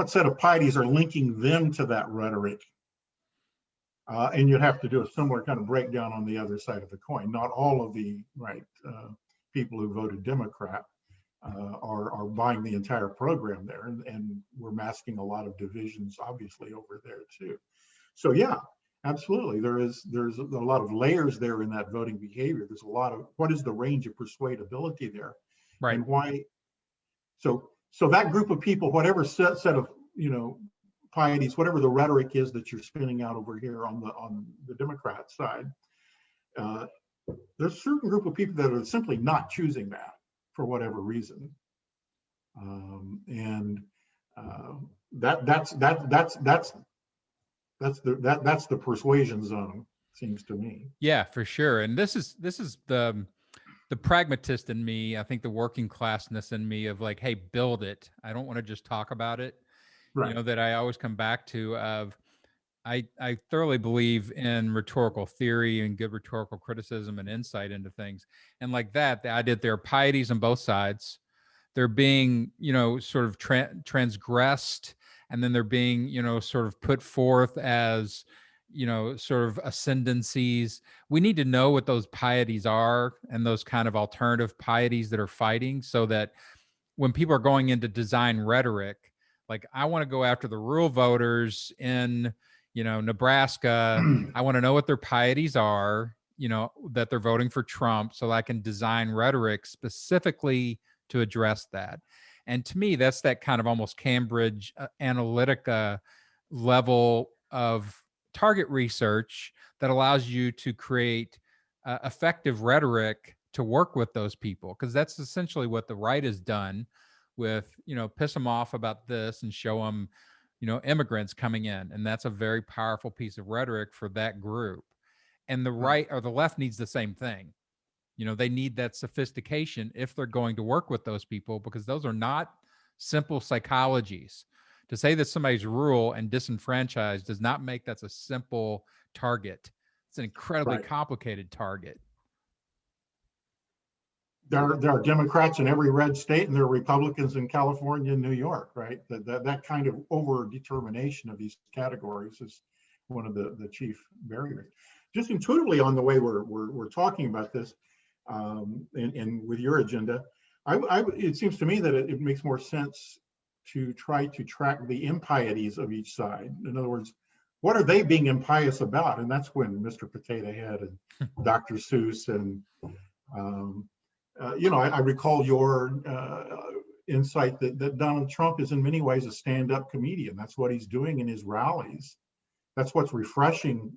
set of pieties are linking them to that rhetoric? And you'd have to do a similar kind of breakdown on the other side of the coin. Not all of the people who voted Democrat are buying the entire program there, and we're masking a lot of divisions, obviously, over there too. So yeah, absolutely, there's a lot of layers there in that voting behavior. There's a lot of, what is the range of persuadability there, right? And why? So that group of people, whatever set of pieties, whatever the rhetoric is that you're spinning out over here on the Democrat side, there's a certain group of people that are simply not choosing that for whatever reason, and that's the persuasion zone, seems to me. Yeah, for sure. And this is the pragmatist in me. I think the working classness in me of like, hey, build it. I don't want to just talk about it. Right. That I always come back to of I thoroughly believe in rhetorical theory and good rhetorical criticism and insight into things. And like that, the idea that there are pieties on both sides. They're being, sort of transgressed, and then they're being, sort of put forth as, sort of ascendancies. We need to know what those pieties are and those kind of alternative pieties that are fighting, so that when people are going into design rhetoric, like, I want to go after the rural voters in, Nebraska. I want to know what their pieties are, that they're voting for Trump, so I can design rhetoric specifically to address that. And to me, that's that kind of almost Cambridge Analytica level of target research that allows you to create effective rhetoric to work with those people, because that's essentially what the right has done with, piss them off about this and show them, immigrants coming in. And that's a very powerful piece of rhetoric for that group. And the right or the left needs the same thing. They need that sophistication if they're going to work with those people, because those are not simple psychologies. To say that somebody's rural and disenfranchised does not make that's a simple target. It's an incredibly complicated target. There are Democrats in every red state, and there are Republicans in California and New York, right? That kind of over determination of these categories is one of the chief barriers. Just intuitively, on the way we're talking about this, and with your agenda, it seems to me that it makes more sense to try to track the impieties of each side. In other words, what are they being impious about? And that's when Mr. Potato Head and Dr. Seuss and I recall your insight that Donald Trump is in many ways a stand-up comedian. That's what he's doing in his rallies. That's what's refreshing,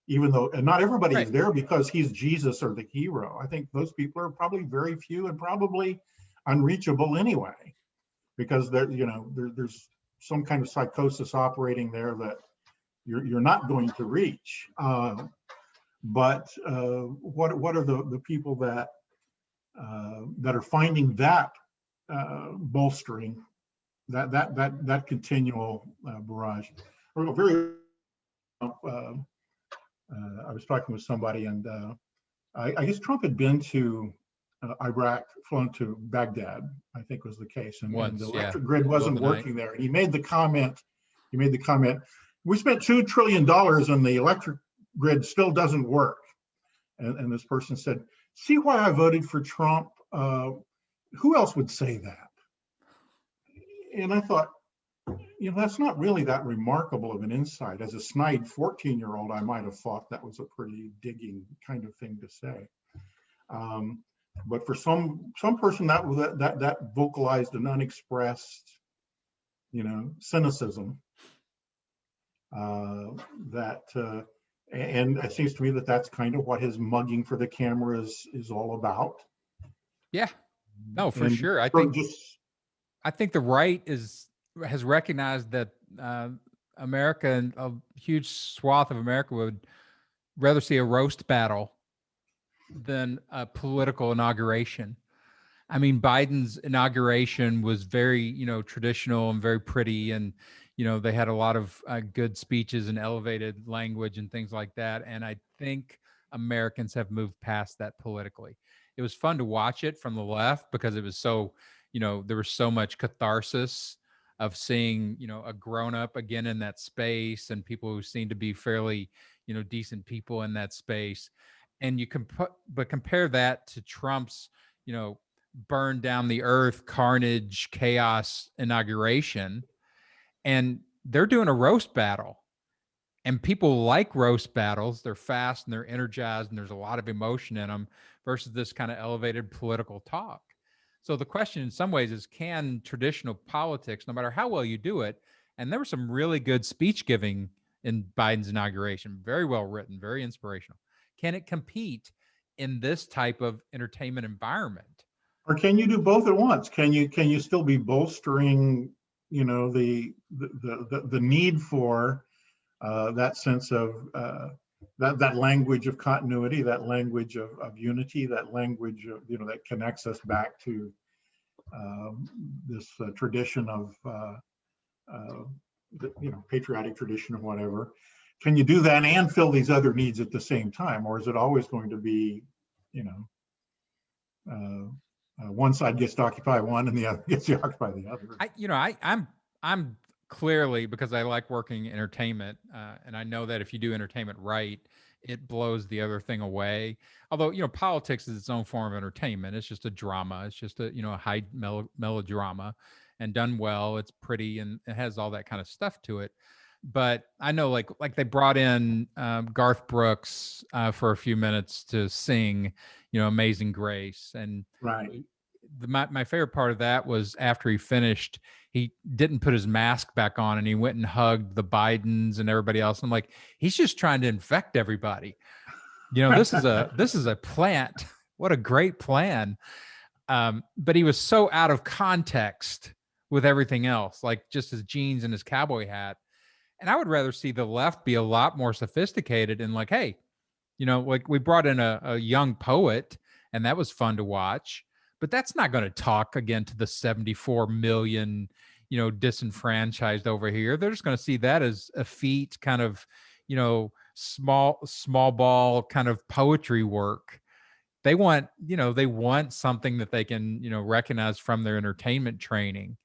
even though, and not everybody is there because he's Jesus or the hero. I think those people are probably very few and probably unreachable anyway, because there's some kind of psychosis operating there that you're not going to reach. But what are the people that are finding that bolstering that continual barrage? I was talking with somebody, and I guess Trump had been to Iraq, flown to Baghdad, I think was the case, and the electric grid wasn't working there. And he made the comment, we spent $2 trillion and the electric grid still doesn't work. And this person said, see why I voted for Trump? Who else would say that? And I thought, that's not really that remarkable of an insight. As a snide 14-year-old, I might have thought that was a pretty digging kind of thing to say. But for some person that vocalized an unexpressed, cynicism. And it seems to me that that's kind of what his mugging for the camera is all about. Yeah, no, for sure. I think the right has recognized that America, and a huge swath of America, would rather see a roast battle than a political inauguration. I mean, Biden's inauguration was very, traditional and very pretty, and they had a lot of good speeches and elevated language and things like that. And I think Americans have moved past that politically. It was fun to watch it from the left because it was so, there was so much catharsis of seeing, a grown-up again in that space, and people who seem to be fairly, decent people in that space. And you can compare that to Trump's, burn down the earth, carnage, chaos inauguration, and they're doing a roast battle. And people like roast battles. They're fast and they're energized and there's a lot of emotion in them, versus this kind of elevated political talk. So the question in some ways is, can traditional politics, no matter how well you do it, and there was some really good speech giving in Biden's inauguration, very well written, very inspirational. Can it compete in this type of entertainment environment? Or can you do both at once? Can you still be bolstering, the need for that sense of that language of continuity, that language of unity, that language of, that connects us back to this tradition of patriotic tradition or whatever, can you do that and fill these other needs at the same time, or is it always going to be, one side gets to occupy one and the other gets to occupy the other? I'm clearly, because I like working entertainment, and I know that if you do entertainment right, it blows the other thing away. Although, politics is its own form of entertainment. It's just a drama. It's just a high melodrama, and done well. It's pretty and it has all that kind of stuff to it. But I know, like they brought in Garth Brooks for a few minutes to sing, Amazing Grace, and Right. my favorite part of that was after he finished, he didn't put his mask back on and he went and hugged the Bidens and everybody else. I'm like, he's just trying to infect everybody. This is a plant. What a great plan. But he was so out of context with everything else, like just his jeans and his cowboy hat. And I would rather see the left be a lot more sophisticated and like, hey, like we brought in a young poet and that was fun to watch. But that's not going to talk again to the 74 million, disenfranchised over here. They're just going to see that as effete kind of, small ball kind of poetry work. They want something that they can, recognize from their entertainment training.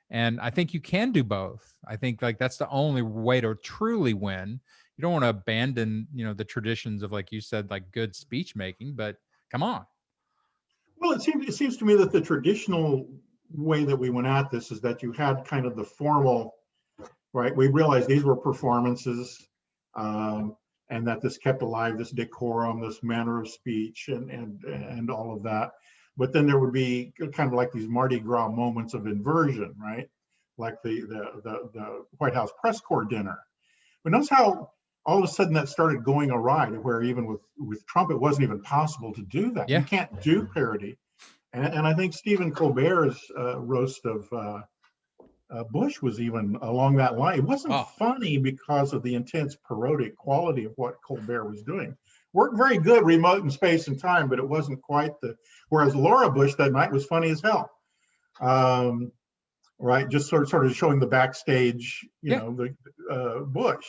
And I think you can do both. I think like that's the only way to truly win. You don't want to abandon, the traditions of, like you said, like good speech making, but come on. Well, it seems to me that the traditional way that we went at this is that you had kind of the formal, right? We realized these were performances, and that this kept alive this decorum, this manner of speech, and all of that. But then there would be kind of like these Mardi Gras moments of inversion, right? Like the White House press corps dinner. But notice how all of a sudden that started going awry, to where even with Trump, it wasn't even possible to do that. Yeah. You can't do parody. And I think Stephen Colbert's roast of Bush was even along that line. It wasn't funny because of the intense parodic quality of what Colbert was doing. Worked very good remote in space and time, but it wasn't quite whereas Laura Bush that night was funny as hell. Right, just sort of showing the backstage, the Bush.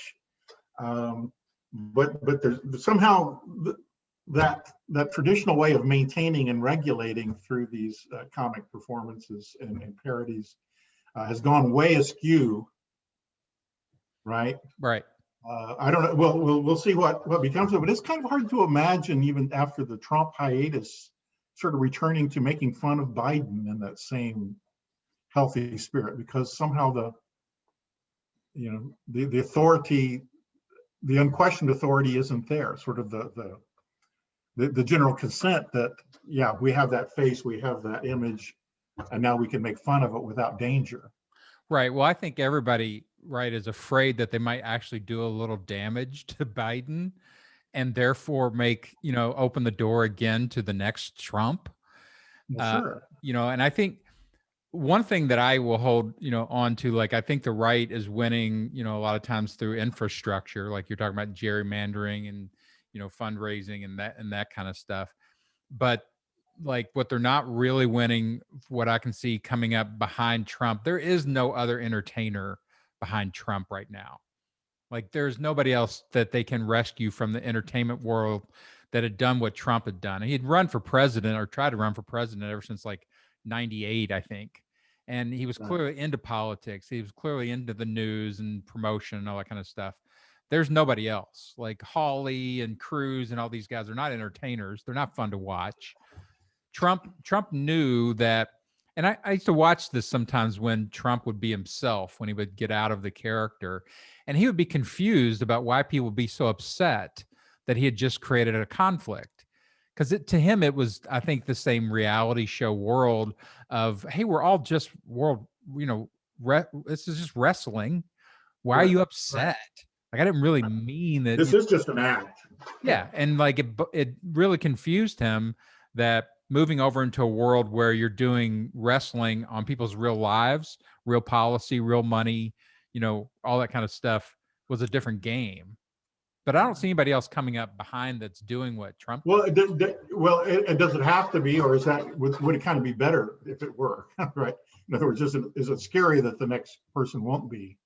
But there's somehow that traditional way of maintaining and regulating through these comic performances and parodies has gone way askew. Right. Right. I don't know. Well, we'll see what becomes of it. But it's kind of hard to imagine, even after the Trump hiatus, sort of returning to making fun of Biden in that same healthy spirit, because somehow the authority, the unquestioned authority, isn't there. Sort of the general consent that, yeah, we have that face, we have that image, and now we can make fun of it without danger. Right. Well, I think everybody, right, is afraid that they might actually do a little damage to Biden and therefore make, open the door again to the next Trump. Well, sure. And I think one thing that I will hold, on to, like, I think the right is winning, a lot of times through infrastructure, like you're talking about gerrymandering and, fundraising and that kind of stuff. But like what they're not really winning, what I can see coming up behind Trump, there is no other entertainer behind Trump right now. Like there's nobody else that they can rescue from the entertainment world that had done what Trump had done. He had run for president or tried to run for president ever since like 98, I think. And he was clearly into politics. He was clearly into the news and promotion and all that kind of stuff. There's nobody else. Like Hawley and Cruz and all these guys are not entertainers. They're not fun to watch. Trump knew that, and I used to watch this sometimes when Trump would be himself, when he would get out of the character, and he would be confused about why people would be so upset that he had just created a conflict. Because to him, it was, I think, the same reality show world of, hey, we're all just this is just wrestling. Why are you upset? Right. Like, I didn't really mean that. This is just an act. Yeah. And like it really confused him that moving over into a world where you're doing wrestling on people's real lives, real policy, real money, all that kind of stuff was a different game. But I don't see anybody else coming up behind that's doing what Trump did. It does it have to be, or would it kind of be better if it were, right? In other words, is it scary that the next person won't be?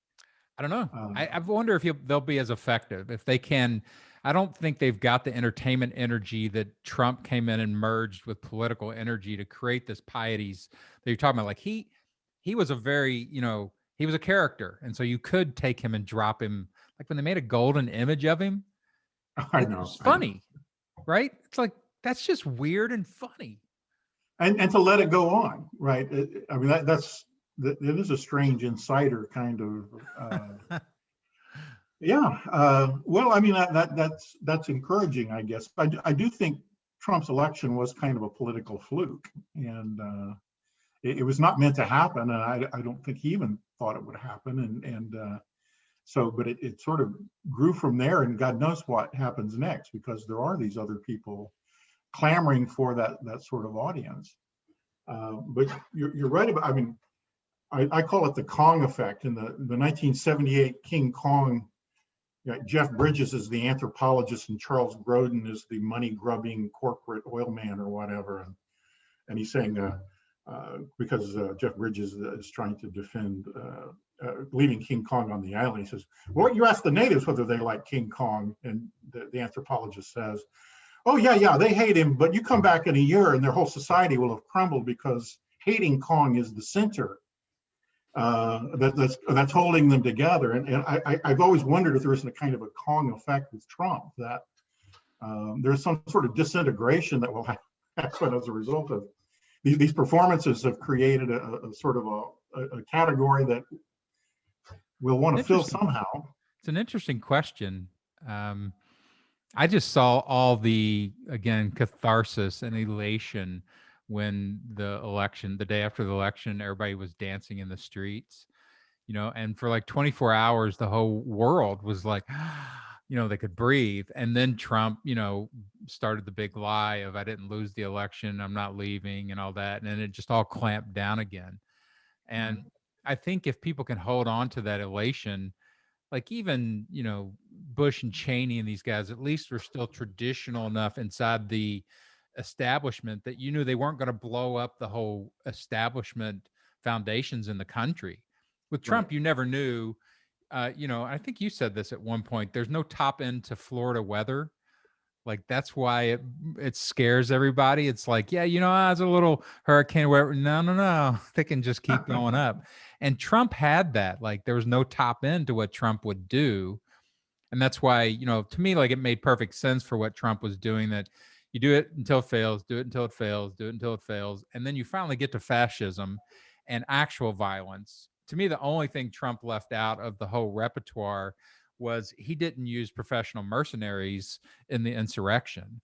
I don't know. Uh, I wonder if they'll be as effective if they can. I don't think they've got the entertainment energy that Trump came in and merged with political energy to create this pieties that you're talking about. Like he was a very, he was a character, and so you could take him and drop him. Like when they made a golden image of him, I it know, was I know. funny, right? It's like that's just weird and funny. And to let it go on, right? I mean, it is a strange insider kind of. Yeah. Well, I mean, that's encouraging, I guess. I do think Trump's election was kind of a political fluke, and it was not meant to happen. And I don't think he even thought it would happen. But it sort of grew from there, and God knows what happens next, because there are these other people clamoring for that sort of audience. But you're right about. I mean, I call it the Kong effect. In the 1978 King Kong. Yeah, Jeff Bridges is the anthropologist and Charles Grodin is the money-grubbing corporate oil man or whatever. And he's saying, because Jeff Bridges is trying to defend leaving King Kong on the island, he says, well, you ask the natives whether they like King Kong, and the anthropologist says, oh, yeah, they hate him, but you come back in a year and their whole society will have crumbled, because hating Kong is the center that's holding them together. And I've always wondered if there isn't a kind of a Kong effect with Trump, that there's some sort of disintegration that will happen as a result of these performances. Have created a sort of a category that we'll want to fill somehow. It's an interesting question. I just saw all the, again, catharsis and elation when the day after the election, everybody was dancing in the streets, and for like 24 hours, the whole world was like, they could breathe. And then Trump, started the big lie of, I didn't lose the election, I'm not leaving, and all that. And then it just all clamped down again. And I think if people can hold on to that elation, like even, Bush and Cheney and these guys, at least were still traditional enough inside the establishment that you knew they weren't going to blow up the whole establishment foundations in the country. With Trump, you never knew. I think you said this at one point. There's no top end to Florida weather. Like that's why it scares everybody. It's like, yeah, it's a little hurricane. Where no, they can just keep going up. And Trump had that. Like there was no top end to what Trump would do. And that's why, to me, like it made perfect sense for what Trump was doing, that you do it until it fails, do it until it fails, do it until it fails. And then you finally get to fascism and actual violence. To me, the only thing Trump left out of the whole repertoire was he didn't use professional mercenaries in the insurrection.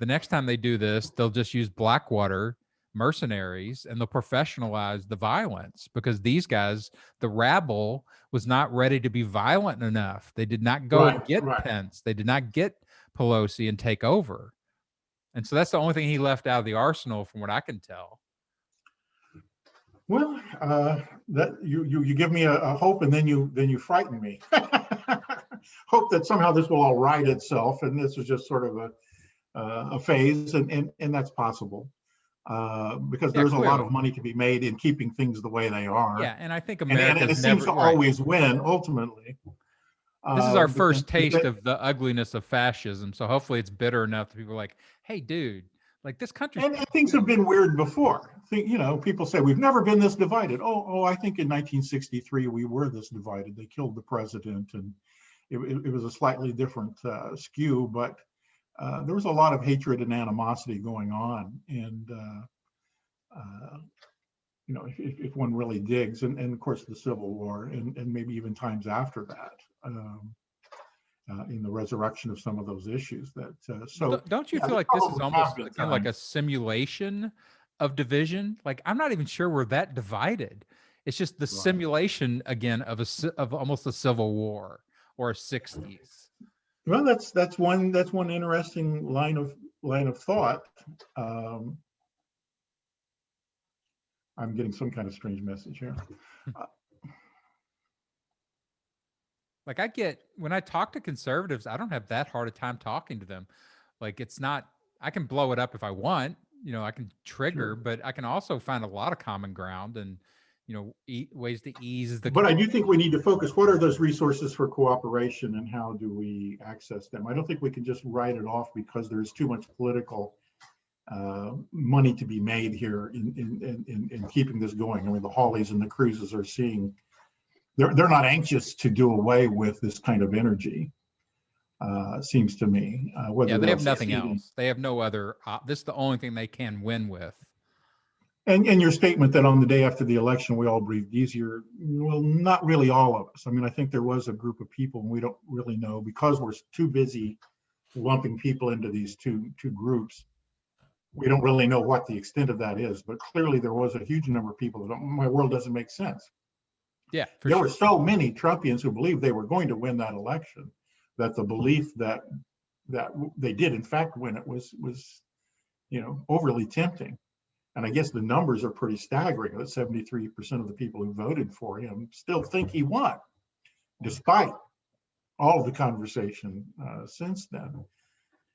The next time they do this, they'll just use Blackwater mercenaries and they'll professionalize the violence, because these guys, the rabble, was not ready to be violent enough. They did not go and get Pence. They did not get Pelosi and take over. And so that's the only thing he left out of the arsenal, from what I can tell. Well, that you give me a hope, and then you frighten me. Hope that somehow this will all right itself, and this is just sort of a phase, and that's possible. Because there's clearly a lot of money to be made in keeping things the way they are. Yeah, and I think America and it seems to always win ultimately. This is our first taste of the ugliness of fascism, so hopefully it's bitter enough that people are like, "Hey, dude, like this country." And things have been weird before. People say we've never been this divided. I think in 1963 we were this divided. They killed the president, and it was a slightly different skew, but. There was a lot of hatred and animosity going on, and if one really digs, and of course the Civil War, and maybe even times after that, in the resurrection of some of those issues. Don't you feel like this is almost again like a simulation of division? Like I'm not even sure we're that divided. It's just the simulation again of almost a civil war or a 60s. Well, that's one interesting line of thought. I'm getting some kind of strange message here. Like when I talk to conservatives, I don't have that hard a time talking to them. Like it's not, I can blow it up if I want, I can trigger, but I can also find a lot of common ground, and ways to ease the. But I do think we need to focus. What are those resources for cooperation, and how do we access them? I don't think we can just write it off because there's too much political money to be made here in keeping this going. I mean, the Hawleys and the Cruises are seeing, they're not anxious to do away with this kind of energy. Seems to me. Yeah, they have nothing else. They have no other. This is the only thing they can win with. And your statement that on the day after the election, we all breathed easier. Well, not really all of us. I mean, I think there was a group of people, and we don't really know because we're too busy lumping people into these two groups. We don't really know what the extent of that is, but clearly there was a huge number of people that my world doesn't make sense. Yeah, there were so many Trumpians who believed they were going to win that election that the belief that they did in fact win it was overly tempting. And I guess the numbers are pretty staggering that 73% of the people who voted for him still think he won, despite all of the conversation since then.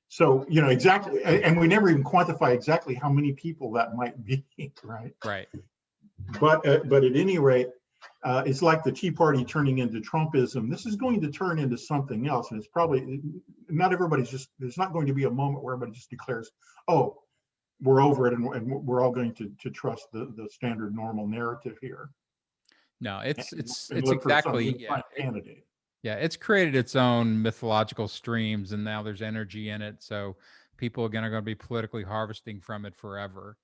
So, exactly. And we never even quantify exactly how many people that might be, right? Right. But at any rate, it's like the Tea Party turning into Trumpism. This is going to turn into something else. And it's probably not there's not going to be a moment where everybody just declares, oh, we're over it, and we're all going to trust the standard normal narrative here. No, it's exactly candidate. Yeah, it's created its own mythological streams, and now there's energy in it. So people are going to be politically harvesting from it forever.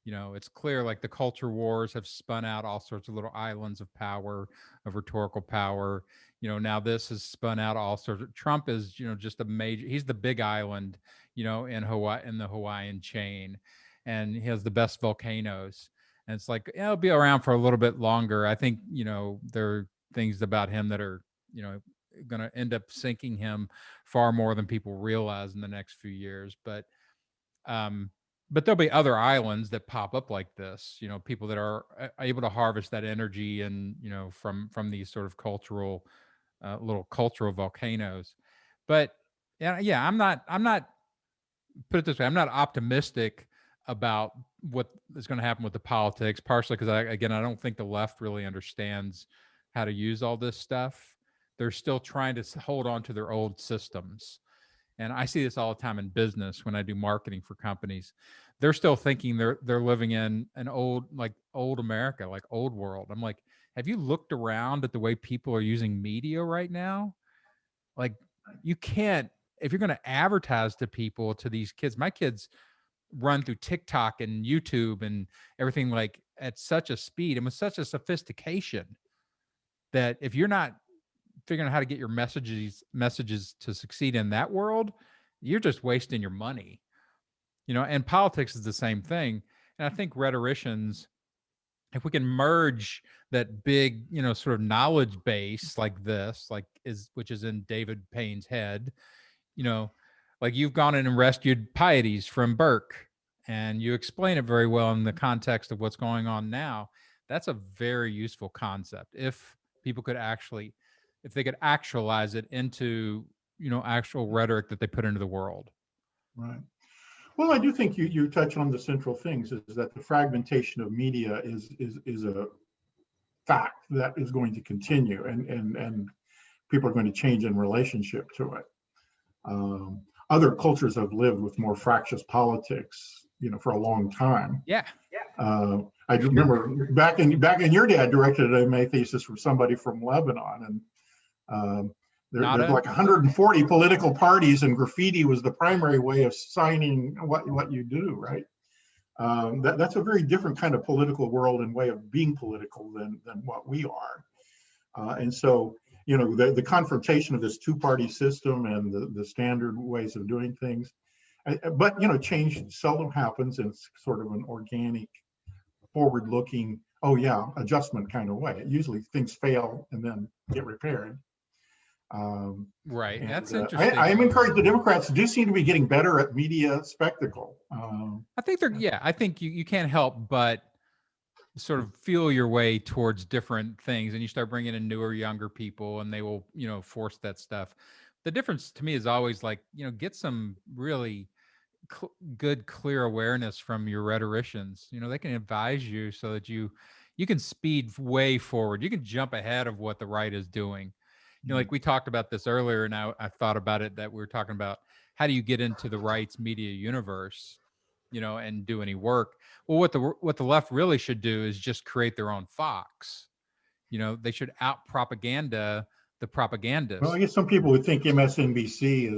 It's clear like the culture wars have spun out all sorts of little islands of power, of rhetorical power. Now this has spun out all sorts of. Trump is, just he's the big island, in Hawaii, in the Hawaiian chain, and he has the best volcanoes. And it's like, it'll be around for a little bit longer. I think, there are things about him that are, going to end up sinking him far more than people realize in the next few years. But there'll be other islands that pop up like this, people that are able to harvest that energy and, from these sort of cultural, little cultural volcanoes. But yeah, I'm not, put it this way, I'm not optimistic about what is going to happen with the politics, partially because I don't think the left really understands how to use all this stuff. They're still trying to hold on to their old systems. And I see this all the time in business when I do marketing for companies. They're still thinking they're living in an old America, like old world. I'm like, have you looked around at the way people are using media right now? Like, you can't, if you're going to advertise to people, to these kids, my kids run through TikTok and YouTube and everything like at such a speed and with such a sophistication that if you're not figuring out how to get your messages to succeed in that world, you're just wasting your money. And politics is the same thing. And I think rhetoricians, if we can merge that big, sort of knowledge base like this, which is in David Payne's head, like you've gone in and rescued Pieties from Burke, and you explain it very well in the context of what's going on now. That's a very useful concept. If people could if they could actualize it into, actual rhetoric that they put into the world. Right. Well, I do think you touch on the central things, is that the fragmentation of media is a fact that is going to continue, and people are going to change in relationship to it. Other cultures have lived with more fractious politics, for a long time. Yeah. I remember back in your day, I directed an MA thesis from somebody from Lebanon, and there's like 140 political parties, and graffiti was the primary way of signing what you do, right? That's a very different kind of political world and way of being political than what we are. And so, the confrontation of this two-party system and the standard ways of doing things, but change seldom happens in sort of an organic, forward-looking, adjustment kind of way. Usually things fail and then get repaired. Right. That's interesting. I am encouraged. The Democrats do seem to be getting better at media spectacle. I think I think you can't help but sort of feel your way towards different things, and you start bringing in newer, younger people, and they will, force that stuff. The difference to me is always like, get some really good, clear awareness from your rhetoricians. They can advise you so that you you can speed way forward. You can jump ahead of what the right is doing. Like we talked about this earlier, and I thought about it, that we were talking about how do you get into the right's media universe, and do any work. Well, what the left really should do is just create their own Fox. They should out propaganda the propagandists. Well, I guess some people would think MSNBC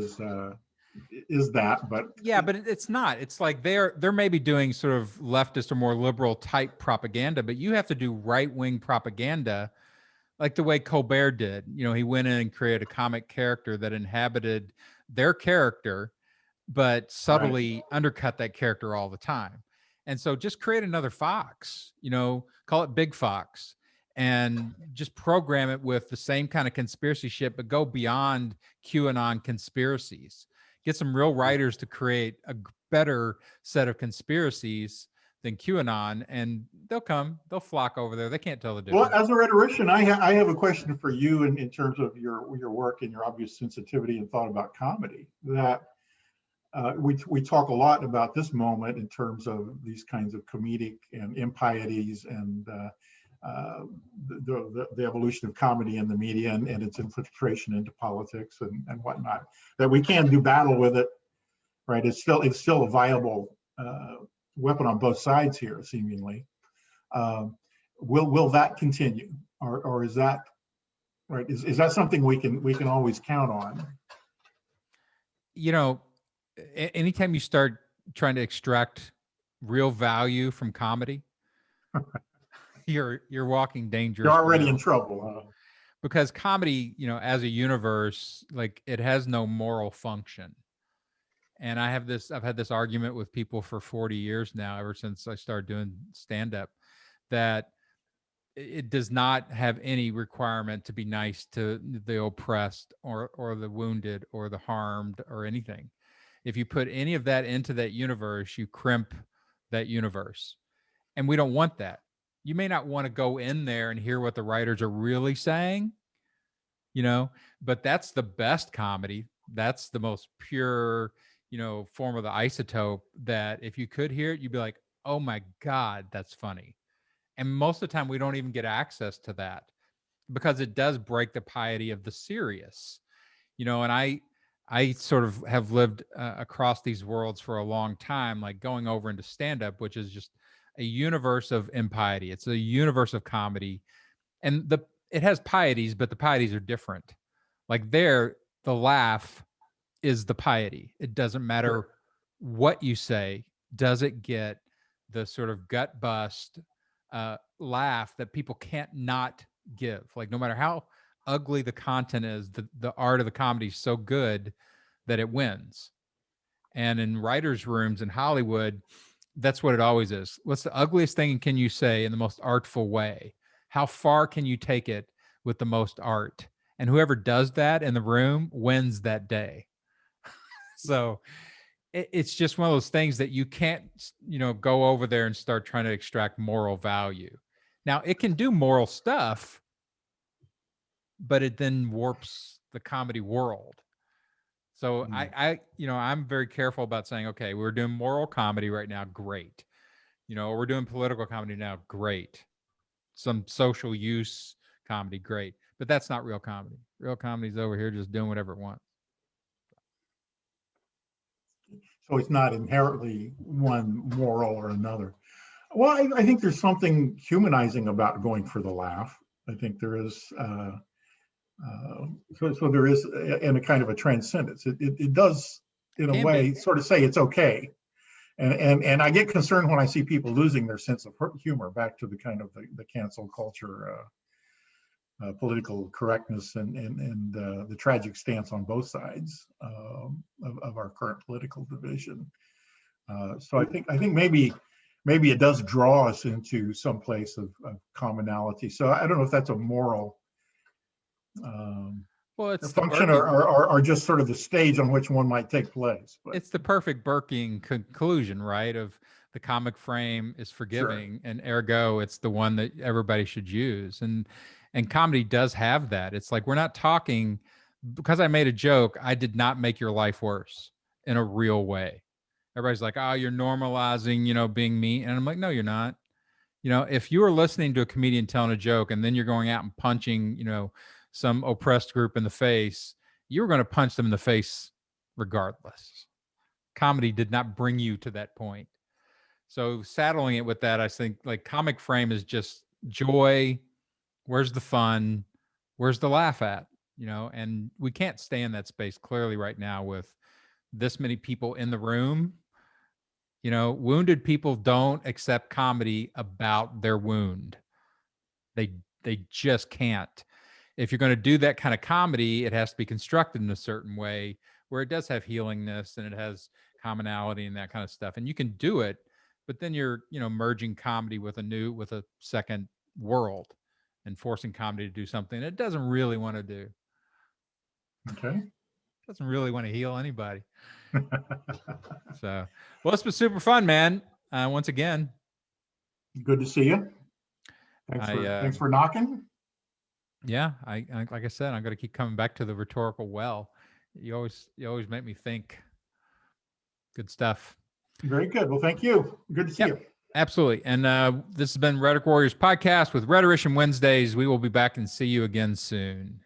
is that, but yeah, but it's not. It's like they're maybe doing sort of leftist or more liberal type propaganda, but you have to do right-wing propaganda like the way Colbert did. He went in and created a comic character that inhabited their character, but subtly undercut that character all the time. And so just create another Fox, call it Big Fox, and just program it with the same kind of conspiracy shit, but go beyond QAnon conspiracies. Get some real writers to create a better set of conspiracies than QAnon, and they'll flock over there. They can't tell the difference. Well, as a rhetorician, I have a question for you in terms of your work and your obvious sensitivity and thought about comedy. That we talk a lot about this moment in terms of these kinds of comedic and impieties and the evolution of comedy in the media and its infiltration into politics and whatnot. That we can do battle with it, right? It's still a viable weapon on both sides here, seemingly. Will that continue, or is that right? Is that something we can always count on? Anytime you start trying to extract real value from comedy, you're walking dangerous. You're already in trouble, because comedy, as a universe, like it has no moral function. And I've had this argument with people for 40 years now, ever since I started doing stand-up, that it does not have any requirement to be nice to the oppressed or the wounded or the harmed or anything. If you put any of that into that universe, you crimp that universe. And we don't want that. You may not want to go in there and hear what the writers are really saying, but that's the best comedy. That's the most pure, form of the isotope, that if you could hear it, you'd be like, oh my God, that's funny. And most of the time we don't even get access to that because it does break the piety of the serious, and I sort of have lived across these worlds for a long time, like going over into stand-up, which is just a universe of impiety. It's a universe of comedy, and it has pieties, but the pieties are different. Like the laugh is the piety. It doesn't matter what you say. Does it get the sort of gut bust laugh that people can't not give? Like no matter how ugly the content is, the art of the comedy is so good that it wins. And in writers' rooms in Hollywood, that's what it always is. What's the ugliest thing can you say in the most artful way? How far can you take it with the most art? And whoever does that in the room wins that day. So it's just one of those things that you can't, go over there and start trying to extract moral value. Now, it can do moral stuff, but it then warps the comedy world. So I'm very careful about saying, okay, we're doing moral comedy right now. Great. We're doing political comedy now. Great. Some social use comedy. Great. But that's not real comedy. Real comedy's over here just doing whatever it wants. So it's not inherently one moral or another. Well, I think there's something humanizing about going for the laugh. I think there is, so there is in a kind of a transcendence. It does, in a way, sort of say it's okay. And I get concerned when I see people losing their sense of humor, back to the kind of the cancel culture, political correctness and the tragic stance on both sides of our current political division. So I think maybe it does draw us into some place of commonality. So I don't know if that's a moral it's function or just sort of the stage on which one might take place. But it's the perfect Burking conclusion, right? Of the comic frame is forgiving, and ergo it's the one that everybody should use. And comedy does have that. It's like, we're not talking because I made a joke. I did not make your life worse in a real way. Everybody's like, oh, you're normalizing, being mean. And I'm like, no, you're not. if you were listening to a comedian telling a joke and then you're going out and punching, some oppressed group in the face, you were going to punch them in the face regardless. Comedy did not bring you to that point. So saddling it with that, I think like comic frame is just joy. Where's the fun? Where's the laugh at? And we can't stay in that space clearly right now with this many people in the room. Wounded people don't accept comedy about their wound. They just can't. If you're going to do that kind of comedy, it has to be constructed in a certain way where it does have healingness and it has commonality and that kind of stuff. And you can do it, but then you're, merging comedy with a second world and forcing comedy to do something it doesn't really want to do. Okay. Doesn't really want to heal anybody. So, well, it's been super fun, man. Once again, good to see you. Thanks for knocking. Yeah, I like I said, I'm going to keep coming back to the rhetorical well. You always make me think. Good stuff. Very good. Well, thank you. Good to see you. Absolutely. And this has been Rhetoric Warriors Podcast with Rhetorician Wednesdays. We will be back and see you again soon.